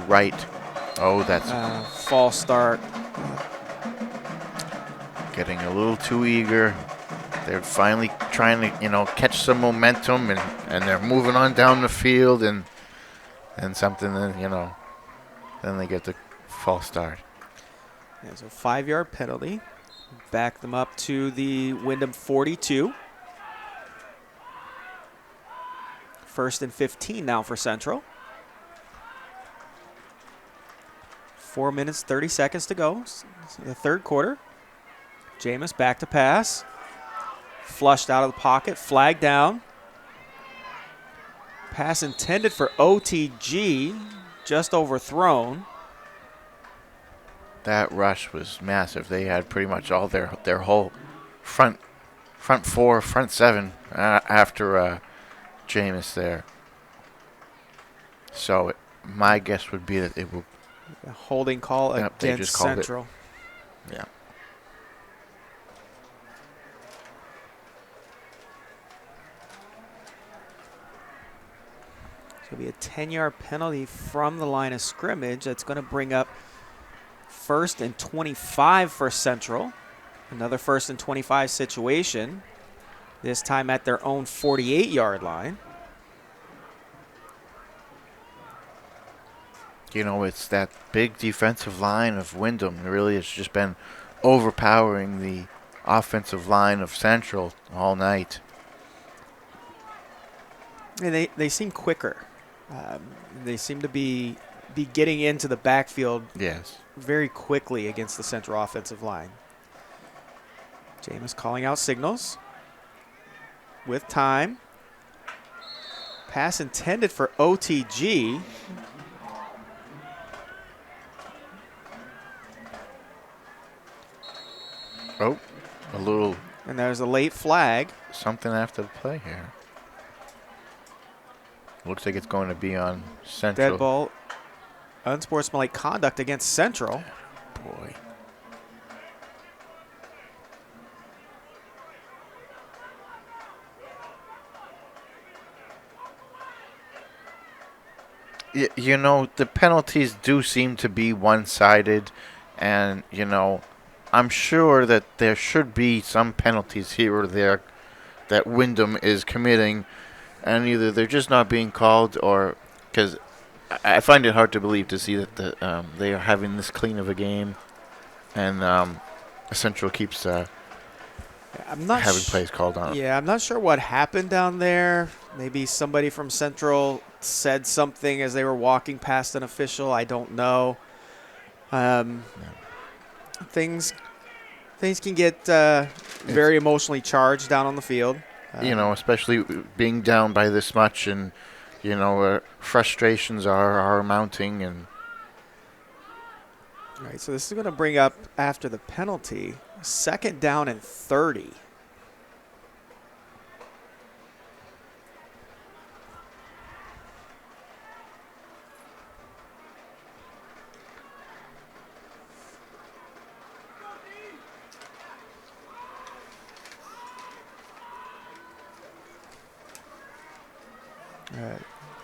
right. Oh, that's false start. Getting a little too eager. They're finally trying to, you know, catch some momentum, and they're moving on down the field, and something, you know, then they get the false start. There's a 5-yard penalty. Back them up to the Windham 42. 1st and 15 now for Central. 4 minutes, 30 seconds to go. The 3rd quarter. Jameis back to pass. Flushed out of the pocket, flag down. Pass intended for OTG, just overthrown. That rush was massive. They had pretty much all their whole front 4, front 7 after Jameis there. So my guess would be that it will. A holding call against Central. Yeah. It'll be a 10-yard penalty from the line of scrimmage. That's going to bring up 1st and 25 for Central. Another 1st and 25 situation, this time at their own 48-yard line. You know, it's that big defensive line of Windham. It really has just been overpowering the offensive line of Central all night. And they seem quicker. They seem to be getting into the backfield very quickly against the Central offensive line. Jameis calling out signals with time. Pass intended for OTG. Oh, a little. And there's a late flag. Something after the play here. Looks like it's going to be on Central. Dead ball. Unsportsmanlike conduct against Central. Boy. You know, the penalties do seem to be one-sided, and, you know, I'm sure that there should be some penalties here or there that Windham is committing, and either they're just not being called or because I find it hard to believe to see that they are having this clean of a game, and Central keeps I'm not having plays called on. Yeah, I'm not sure what happened down there. Maybe somebody from Central said something as they were walking past an official. I don't know. Things can get very emotionally charged down on the field. You know, especially being down by this much, and you know, frustrations are mounting, and All right, so this is going to bring up after the penalty, 2nd down and 30.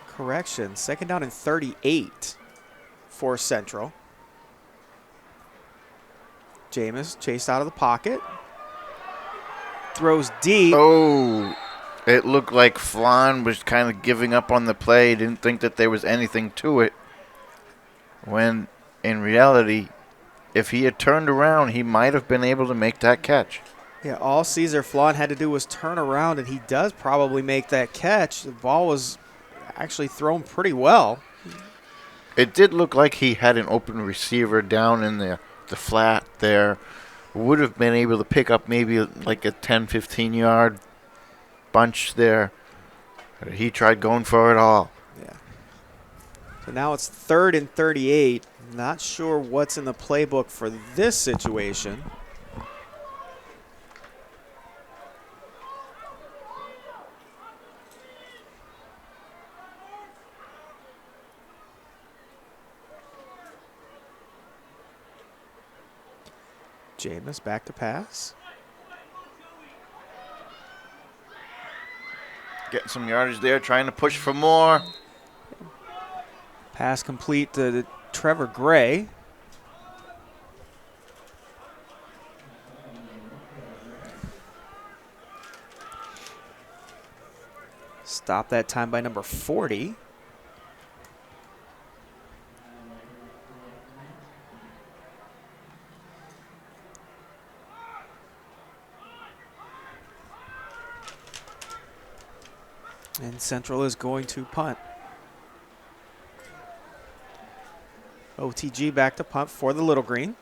Correction, 2nd down and 38 for Central. Jameis chased out of the pocket. Throws deep. oh, it looked like Flan was kind of giving up on the play. Didn't think that there was anything to it. When in reality, if he had turned around, he might have been able to make that catch. Yeah, all Caesar Flan had to do was turn around, and he does probably make that catch. The ball was actually thrown pretty well. It did look like he had an open receiver down in the flat there. Would have been able to pick up maybe like a 10, 15-yard bunch there. He tried going for it all. Yeah. So now it's 3rd and 38. Not sure what's in the playbook for this situation. Jameis back to pass. Getting some yardage there, trying to push for more. Pass complete to Trevor Gray. Stop that time by number 40. And Central is going to punt. OTG back to punt for the Little Green.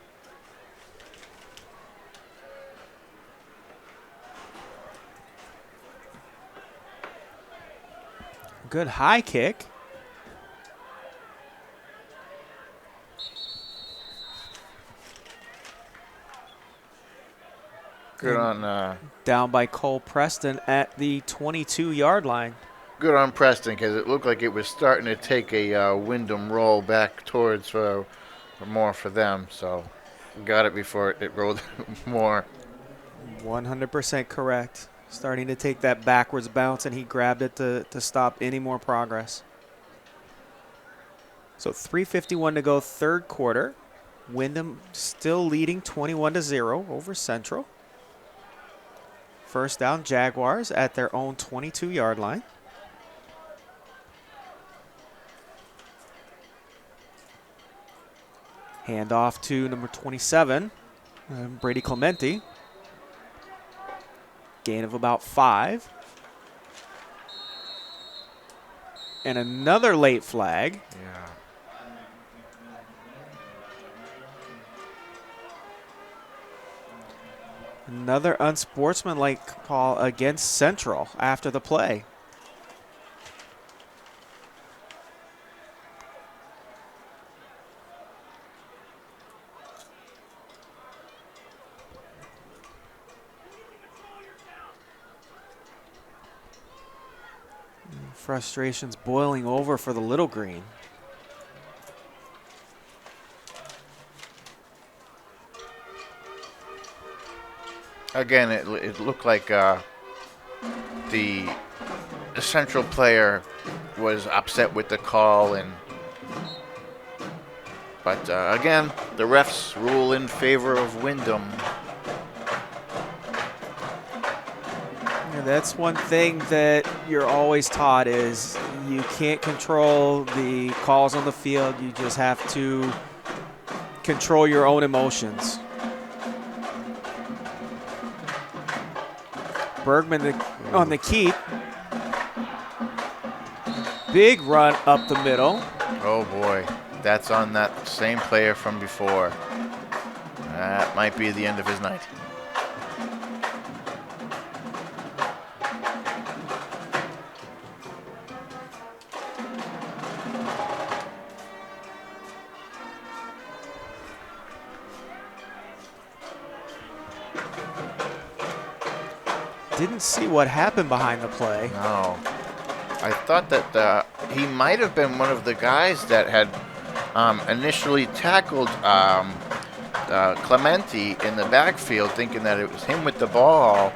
Good high kick. Good on Down by Cole Preston at the 22-yard line. good on Preston, because it looked like it was starting to take a Windham roll back towards more for them. So got it before it rolled more. 100% correct. Starting to take that backwards bounce, and he grabbed it to stop any more progress. So 3:51 to go, 3rd quarter. Windham still leading 21-0 over Central. First down, Jaguars at their own 22-yard line. Hand off to number 27, Brady Clemente. Gain of about 5. And another late flag. Yeah. Another unsportsmanlike call against Central after the play. Frustration's boiling over for the Little Green. Again, it looked like the central player was upset with the call, but again, the refs rule in favor of Windham. Yeah, that's one thing that you're always taught is you can't control the calls on the field. You just have to control your own emotions. Bergman on the keep. Big run up the middle. Oh boy, that's on that same player from before. That might be the end of his night. Didn't see what happened behind the play. No. I thought that he might have been one of the guys that had initially tackled Clementi in the backfield, thinking that it was him with the ball.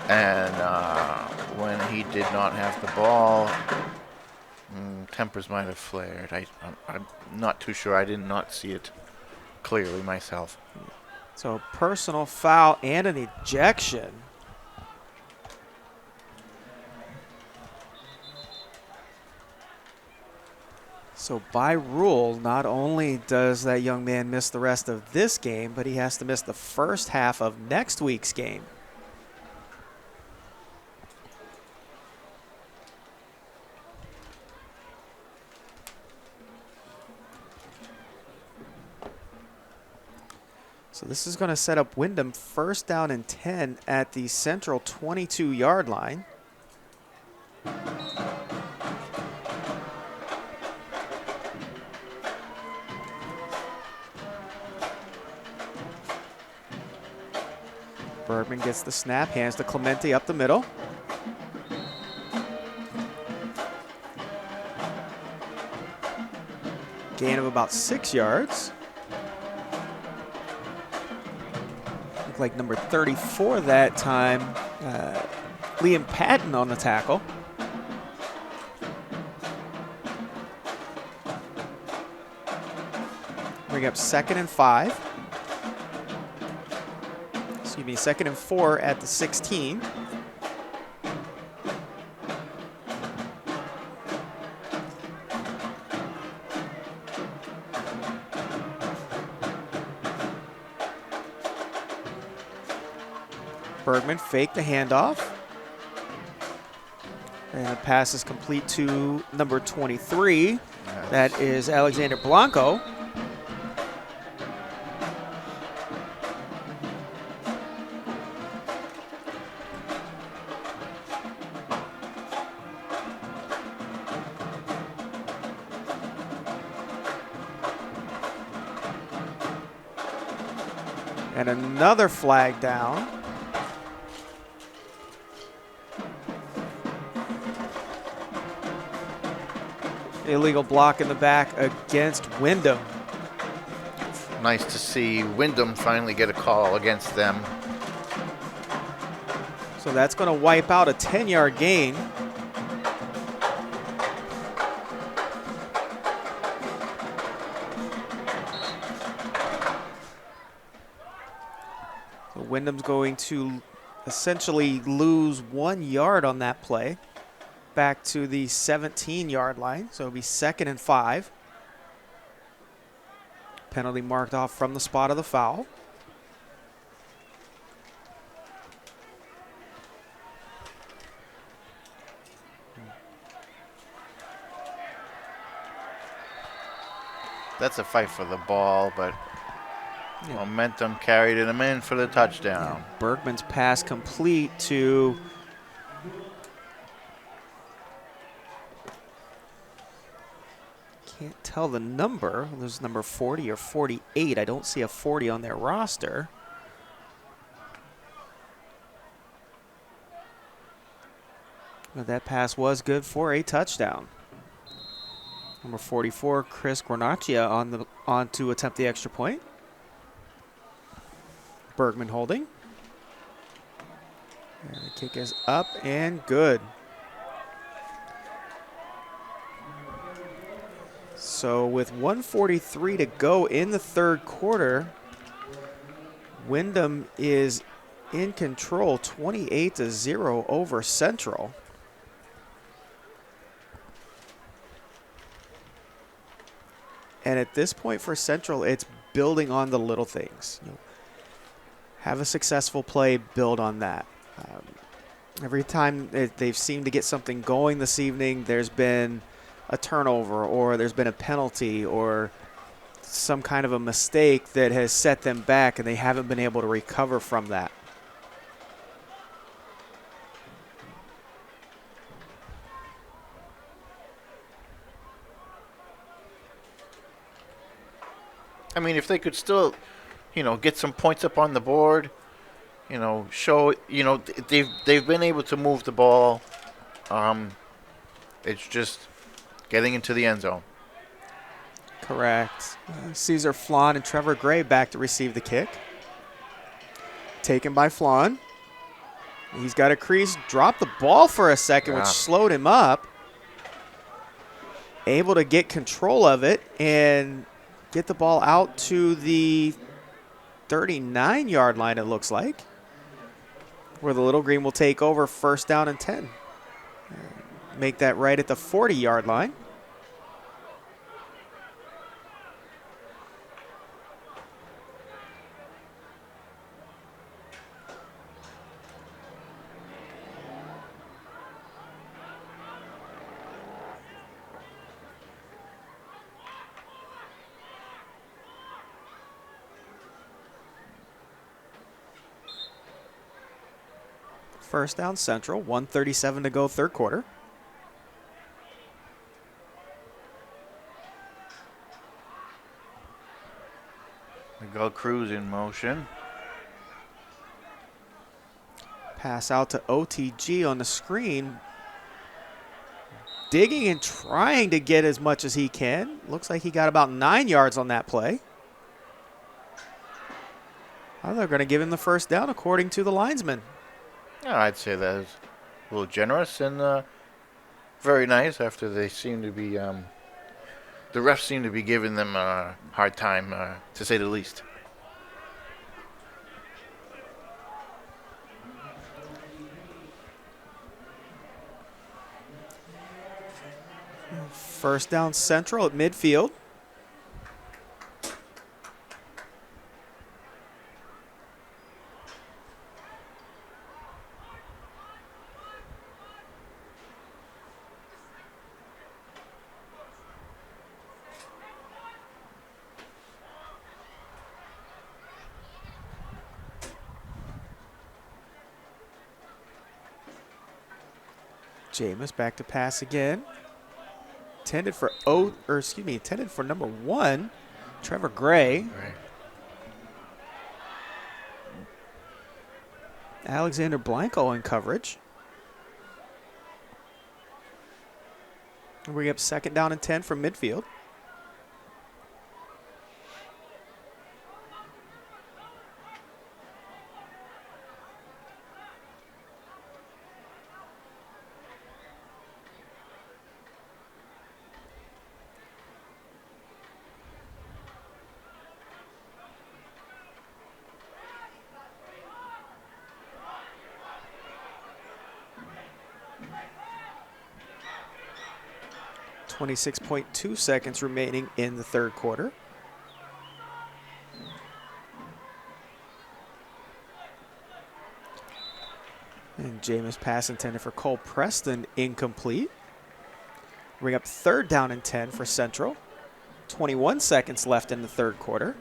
And when he did not have the ball, tempers might have flared. I'm not too sure. I did not see it clearly myself. So personal foul and an ejection. So by rule, not only does that young man miss the rest of this game, but he has to miss the first half of next week's game. So this is going to set up Windham first down and 10 at the central 22-yard line. Bergman gets the snap, hands to Clementi up the middle. Gain of about 6 yards. Looked like number 34 that time, Liam Patton on the tackle. Bring up 2nd and 5. Excuse me, 2nd and 4 at the 16. Bergman faked the handoff. And the pass is complete to number 23. That is Alexander Blanco. And another flag down. Illegal block in the back against Windham. Nice to see Windham finally get a call against them. So that's going to wipe out a 10-yard gain. So Windham's going to essentially lose 1 yard on that play. Back to the 17-yard line, so it'll be 2nd and 5. Penalty marked off from the spot of the foul. That's a fight for the ball, but momentum carried him in for the touchdown. Yeah, Bergman's pass complete to can't tell the number. There's number 40 or 48. I don't see a 40 on their roster. But that pass was good for a touchdown. Number 44, Chris Granaccia on to attempt the extra point. Bergman holding. And the kick is up and good. So with 1:43 to go in the third quarter, Windham is in control 28-0 over Central. And at this point for Central, it's building on the little things. Have a successful play, build on that. Every time they've seemed to get something going this evening, there's been a turnover or there's been a penalty or some kind of a mistake that has set them back, and they haven't been able to recover from that. I mean, if they could still, get some points up on the board, show, they've been able to move the ball. It's just getting into the end zone. Correct. Caesar Flan and Trevor Gray back to receive the kick. Taken by Flan. He's got a crease, dropped the ball for a second, which slowed him up. Able to get control of it and get the ball out to the 39-yard line, it looks like, where the Little Green will take over, first down and 10. Make that right at the 40-yard line. First down Central, 1:37 to go third quarter. Miguel Cruz in motion. Pass out to OTG on the screen. Digging and trying to get as much as he can. Looks like he got about 9 yards on that play. Well, they're going to give him the first down according to the linesman. Yeah, I'd say that is a little generous and very nice after they seem to be, the refs seem to be giving them a hard time, to say the least. First down Central at midfield. Jameis back to pass again. Intended for number 1, Trevor Gray. Right. Alexander Blanco in coverage. We up second down and 10 from midfield. .2 seconds remaining in the third quarter. And Jameis pass intended for Cole Preston, incomplete. Bring up third down and 10 for Central. 21 seconds left in the third quarter.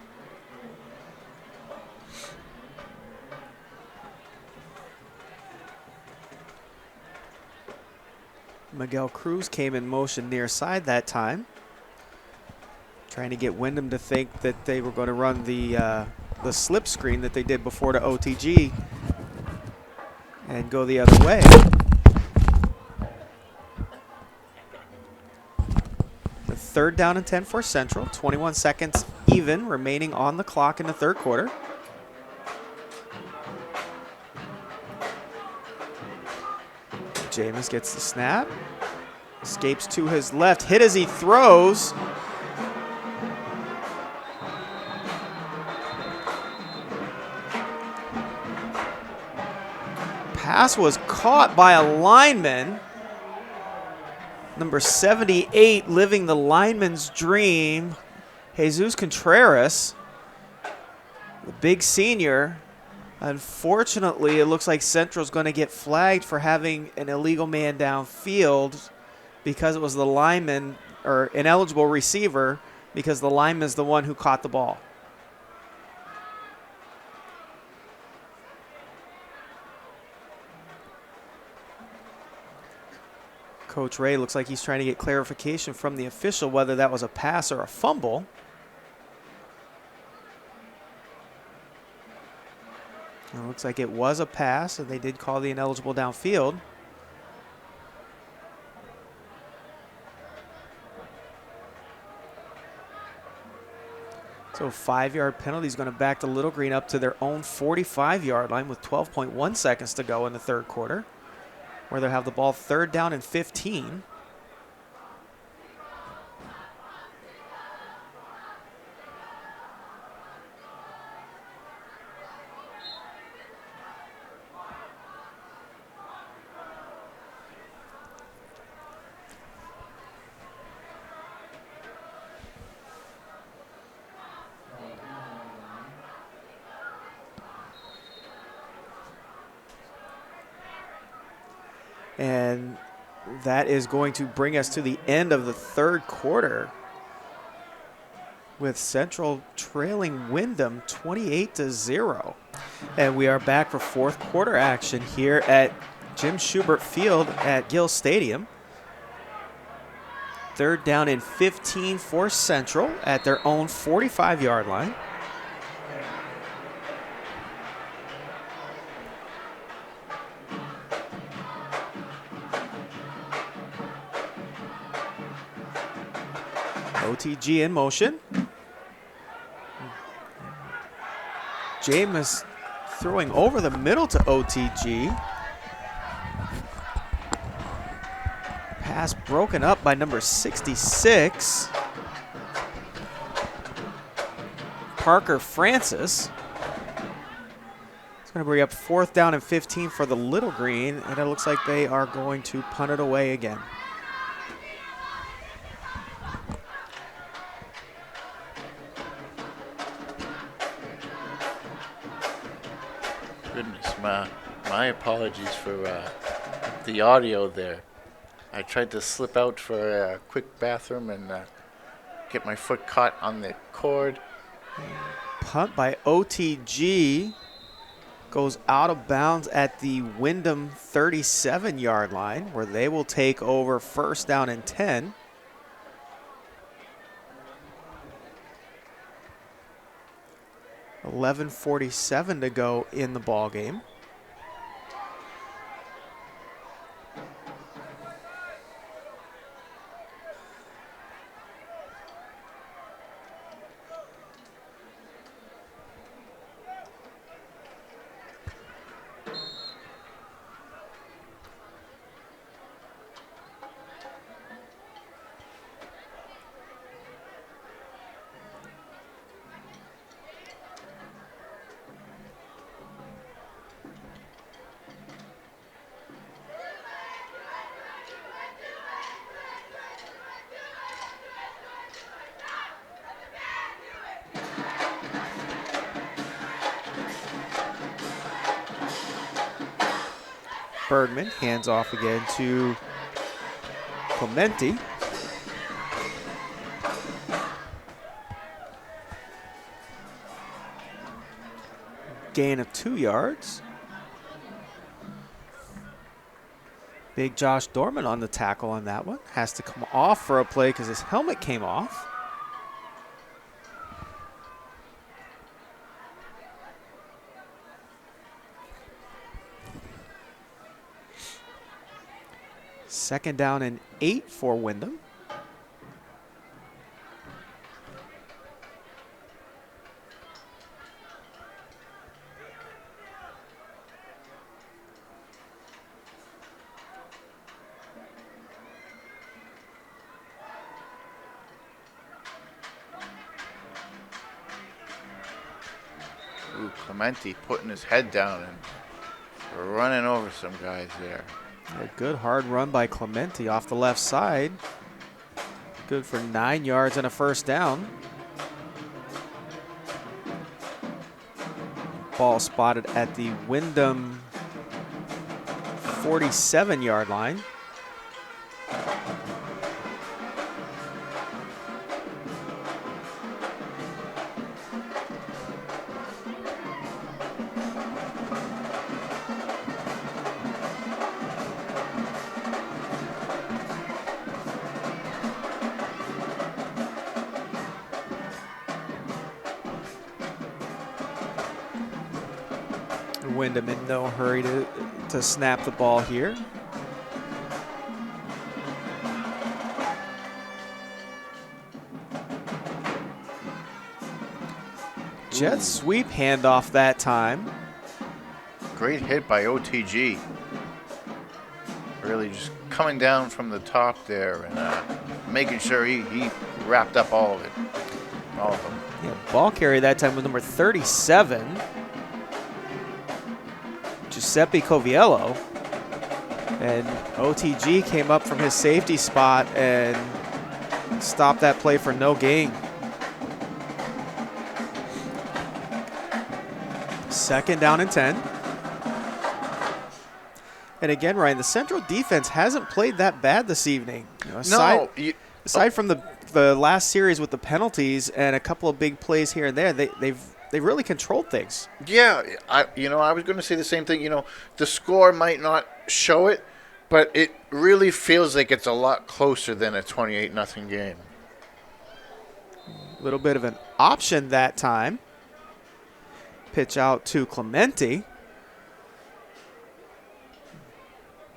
Miguel Cruz came in motion near side that time, trying to get Windham to think that they were going to run the slip screen that they did before to OTG and go the other way. 3rd down and 10 for Central. 21 seconds even remaining on the clock in the 3rd quarter. Jameis gets the snap. Escapes to his left. Hit as he throws. Pass was caught by a lineman. Number 78, living the lineman's dream, Jesus Contreras, the big senior. Unfortunately, it looks like Central's going to get flagged for having an illegal man downfield because it was the lineman, or ineligible receiver, because the lineman's the one who caught the ball. Coach Ray looks like he's trying to get clarification from the official whether that was a pass or a fumble. It looks like it was a pass, and they did call the ineligible downfield. So a 5-yard penalty is going to back the Little Green up to their own 45-yard line with 12.1 seconds to go in the 3rd quarter, where they'll have the ball 3rd down and 15. And that is going to bring us to the end of the 3rd quarter, with Central trailing Windham 28-0. And we are back for 4th quarter action here at Jim Shubert Field at Gill Stadium. 3rd down and 15 for Central at their own 45-yard line. OTG in motion. Jameis throwing over the middle to OTG. Pass broken up by number 66. Parker Francis. It's going to bring up 4th down and 15 for the Little Green, and it looks like they are going to punt it away again. My apologies for the audio there. I tried to slip out for a quick bathroom and get my foot caught on the cord. Punt by OTG goes out of bounds at the Windham 37-yard line, where they will take over 1st down and 10. .11:47 to go in the ball game. Bergman hands off again to Clementi. Gain of 2 yards. Big Josh Dorman on the tackle on that one. Has to come off for a play because his helmet came off. Second down and 8 for Windham. Ooh, Clemente putting his head down and running over some guys there. A good hard run by Clemente off the left side. Good for 9 yards and a first down. Ball spotted at the Windham 47-yard line. Windham in no hurry to snap the ball here. Jet sweep handoff that time. Great hit by OTG. Really just coming down from the top there and making sure he wrapped up all of it. All of them. Yeah, ball carrier that time was number 37. Giuseppe Coviello, and OTG came up from his safety spot and stopped that play for no gain. Second down and 10. And again, Ryan, the Central defense hasn't played that bad this evening. You know, aside from the last series with the penalties and a couple of big plays here and there, they've really controlled things. Yeah, I was going to say the same thing. You know, the score might not show it, but it really feels like it's a lot closer than a 28-0 game. A little bit of an option that time. Pitch out to Clemente.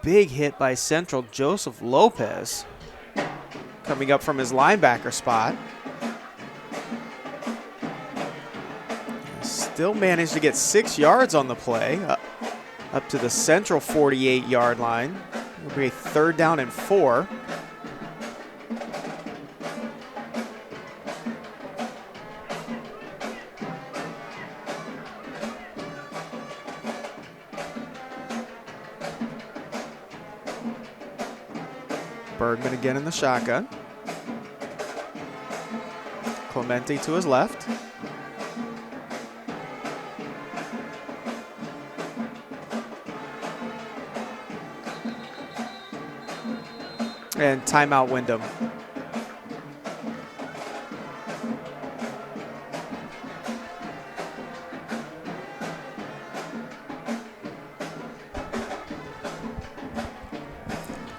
Big hit by Central, Joseph Lopez, coming up from his linebacker spot. Still managed to get 6 yards on the play, up to the Central 48-yard line. It'll be a third down and 4. Bergman again in the shotgun. Clemente to his left. And timeout Windham.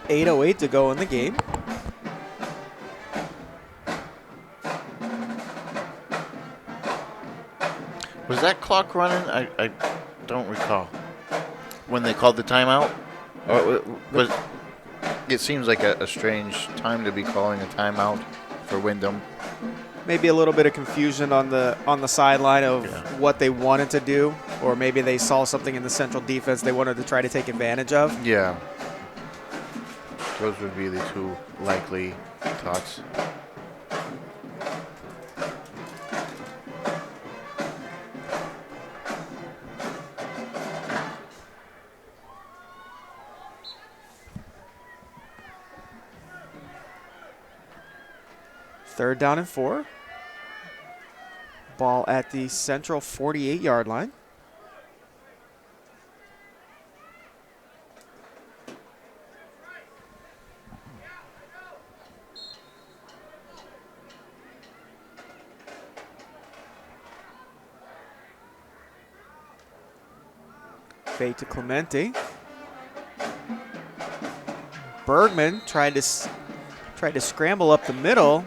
.808 to go in the game. Was that clock running? I don't recall. When they called the timeout? It seems like a strange time to be calling a timeout for Windham. Maybe a little bit of confusion on the sideline of what they wanted to do, or maybe they saw something in the Central defense they wanted to try to take advantage of. Yeah. Those would be the two likely thoughts. Third down and 4. Ball at the Central 48-yard line. Fade to Clemente. Bergman tried to scramble up the middle.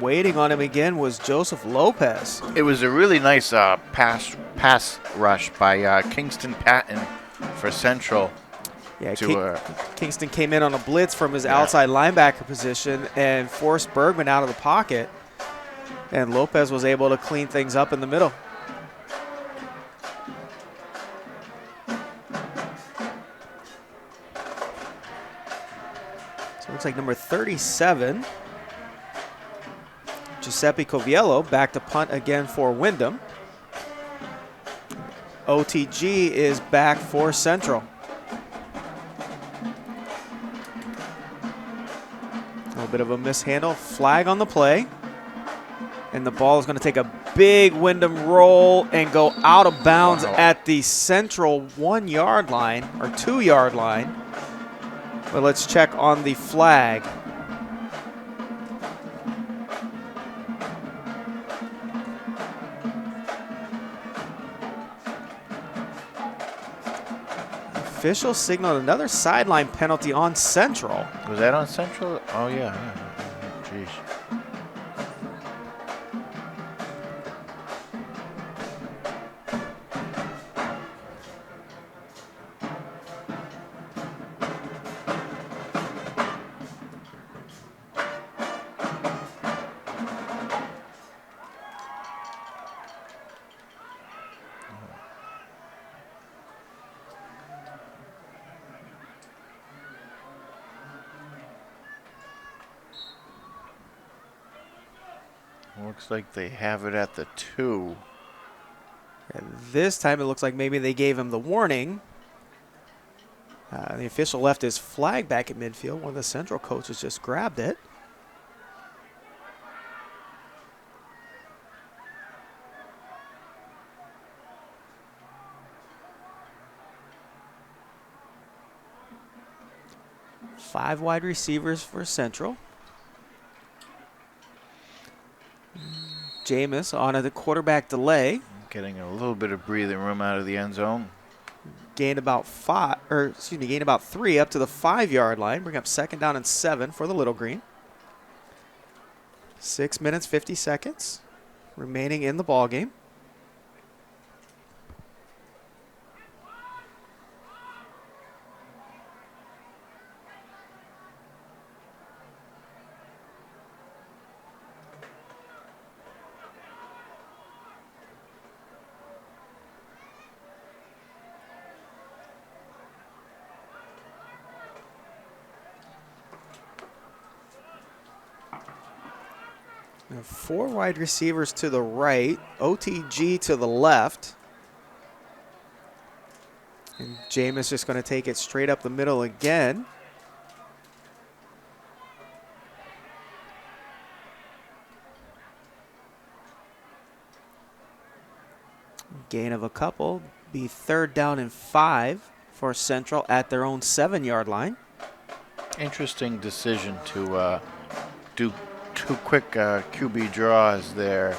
Waiting on him again was Joseph Lopez. It was a really nice pass rush by Kingston Patton for Central. Yeah, Kingston came in on a blitz from his outside linebacker position and forced Bergman out of the pocket. And Lopez was able to clean things up in the middle. So it looks like number 37, Giuseppe Coviello, back to punt again for Windham. OTG is back for Central. A little bit of a mishandle. Flag on the play. And the ball is going to take a big Windham roll and go out of bounds at the Central 1 yard line or 2 yard line. But let's check on the flag. Official signaled another sideline penalty on Central. Was that on Central? Oh, yeah. Jeez. Looks like they have it at the 2. And this time it looks like maybe they gave him the warning. The official left his flag back at midfield. One of the Central coaches just grabbed it. Five wide receivers for Central. Jameis on the quarterback delay. Getting a little bit of breathing room out of the end zone. Gained about 3 up to the 5 yard line. Bring up 2nd down and 7 for the Little Green. 6 minutes, 50 seconds remaining in the ball game. And 4 wide receivers to the right, OTG to the left. And Jameis just going to take it straight up the middle again. Gain of a couple, be 3rd down and 5 for Central at their own 7 yard line. Interesting decision to do 2 quick QB draws there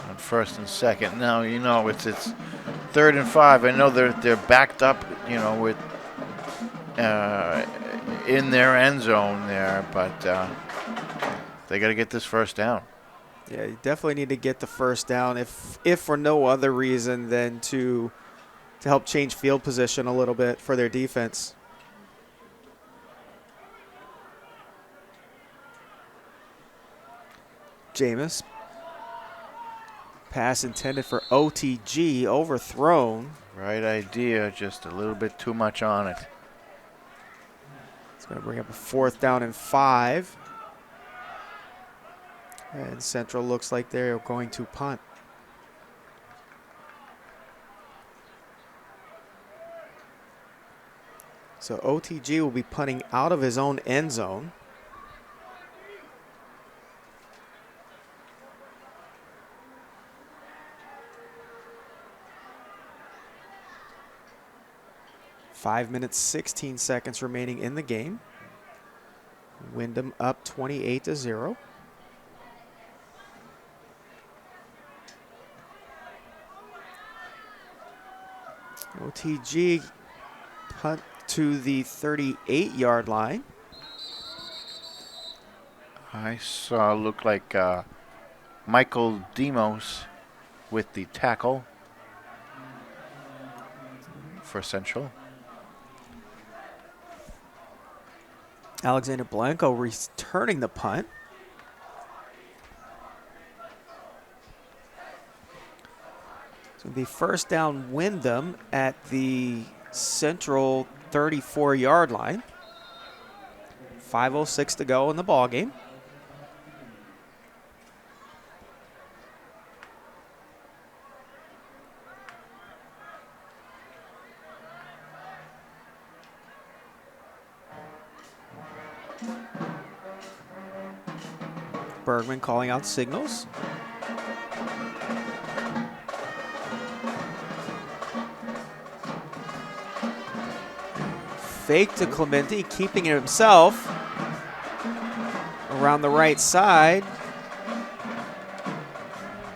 on 1st and 2nd. Now, you know, it's 3rd and 5. I know they're backed up, you know, with in their end zone there, but they got to get this 1st down. Yeah, you definitely need to get the 1st down, if for no other reason than to help change field position a little bit for their defense. Jameis. Pass intended for OTG, overthrown. Right idea, just a little bit too much on it. It's going to bring up a 4th down and 5. And Central looks like they're going to punt. So OTG will be punting out of his own end zone. Five minutes, 16 seconds remaining in the game. Windham up 28-0. OTG punt to the 38 yard line. I saw look like Michael Demos with the tackle for Central. Alexander Blanco returning the punt. So the 1st down Windham at the Central 34 yard line. 5:06 to go in the ball game. Bergman calling out signals. Fake to Clemente, keeping it himself. Around the right side.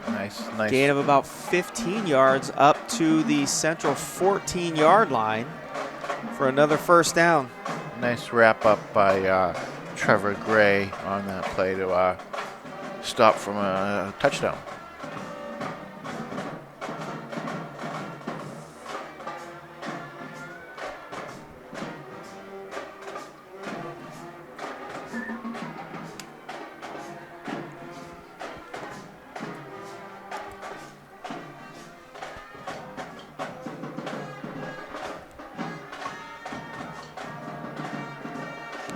Nice. Gain of about 15 yards up to the central 14-yard line for another first down. Nice wrap up by Trevor Gray on that play to stop from a touchdown.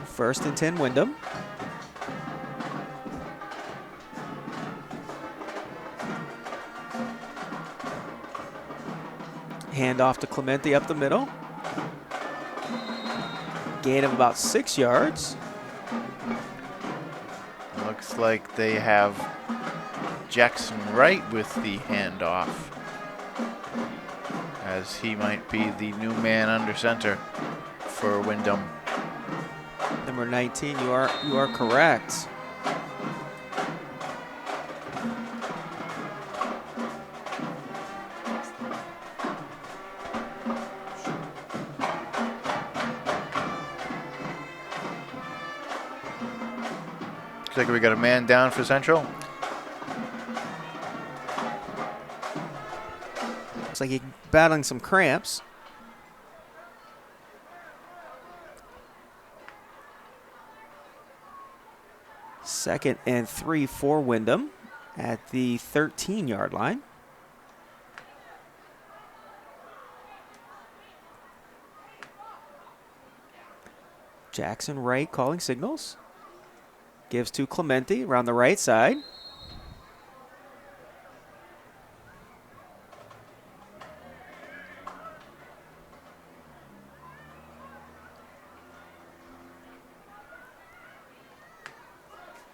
First and 10, Windham. Hand off to Clemente up the middle. Gain of about 6 yards. Looks like they have Jackson Wright with the handoff, as he might be the new man under center for Windham. Number 19, you are correct. Looks like we got a man down for Central. Looks like he's battling some cramps. Second and 3 for Windham at the 13-yard line. Jackson Wright calling signals. Gives to Clemente around the right side.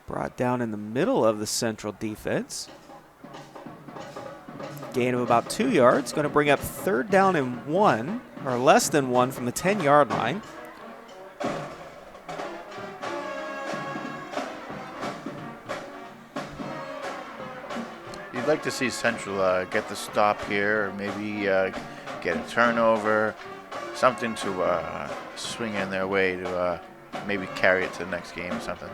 Brought down in the middle of the Central defense. Gain of about 2 yards. Going to bring up third down and 1, or less than 1 from the 10-yard line. You'd like to see Central get the stop here, or maybe get a turnover, something to swing in their way to maybe carry it to the next game or something.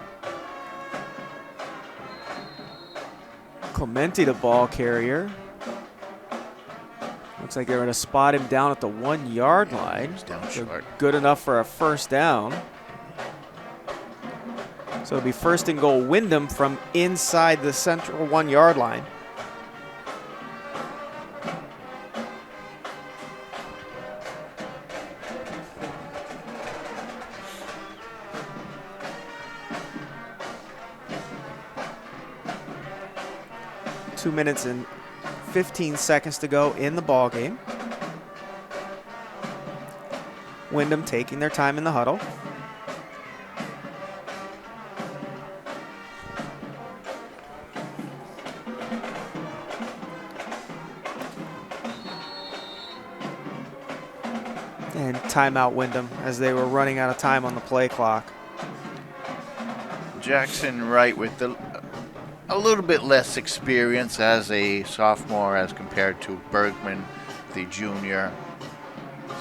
Clemente, the ball carrier. Looks like they're going to spot him down at the 1-yard line. He's down short. Good enough for a first down. So it'll be first and goal, Windham from inside the Central 1-yard line. Two minutes and 15 seconds to go in the ball game. Windham taking their time in the huddle. And timeout Windham as they were running out of time on the play clock. Jackson Wright with a little bit less experience as a sophomore as compared to Bergman, the junior.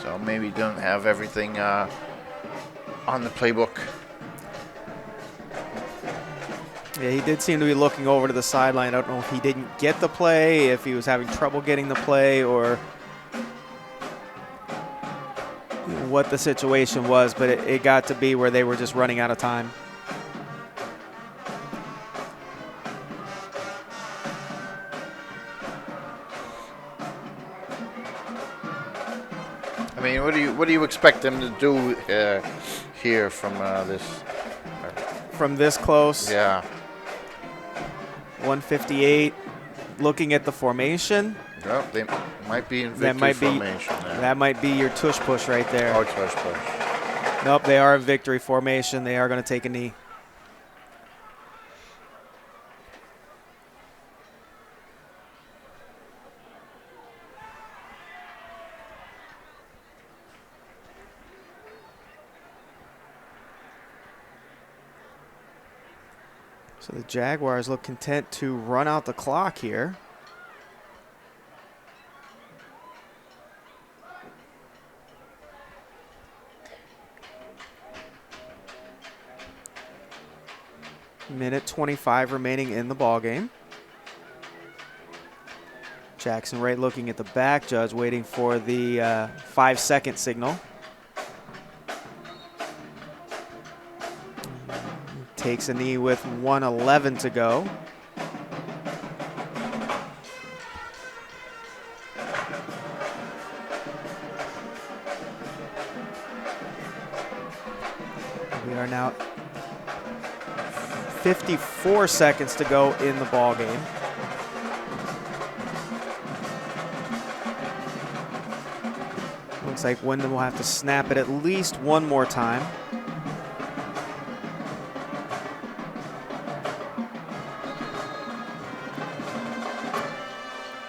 So maybe don't have everything on the playbook. Yeah, he did seem to be looking over to the sideline. I don't know if he didn't get the play, if he was having trouble getting the play, or what the situation was, but it got to be where they were just running out of time. I mean, what do you expect them to do here from this? From this close? Yeah. 158. Looking at the formation. Yep, they might be in victory formation. That might be your tush push right there. Oh, tush push. Nope, they are in victory formation. They are going to take a knee. So the Jaguars look content to run out the clock here. Minute 25 remaining in the ball game. Jackson Wright looking at the back judge, waiting for the 5-second signal. Takes a knee with 1:11 to go. We are now 54 seconds to go in the ball game. Looks like Windham will have to snap it at least one more time.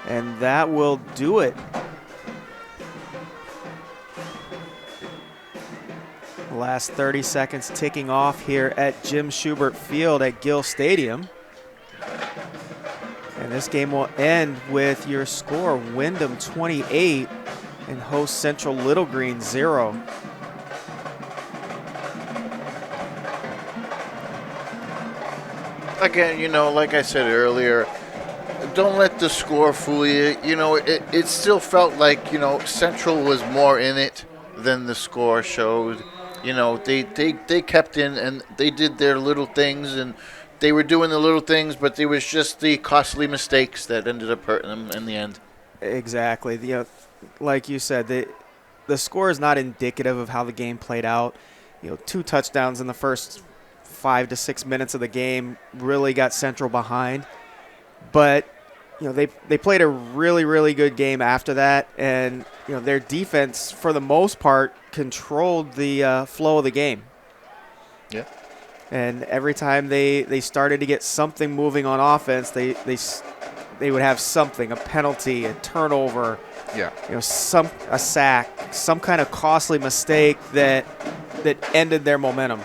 And that will do it. The last 30 seconds ticking off here at Jim Shubert Field at Gill Stadium. And this game will end with your score, Windham 28 and host Central Little Green 0. Again, like I said earlier, don't let the score fool you. It still felt like, Central was more in it than the score showed. They kept in and they did their little things, and they were doing the little things, but it was just the costly mistakes that ended up hurting them in the end. Exactly. Like you said, the score is not indicative of how the game played out. 2 touchdowns in the first 5 to 6 minutes of the game really got Central behind. But they played a really, really good game after that, and their defense, for the most part, controlled the flow of the game. Yeah. And every time they started to get something moving on offense, they would have something, a penalty, a turnover, yeah, a sack, some kind of costly mistake that ended their momentum.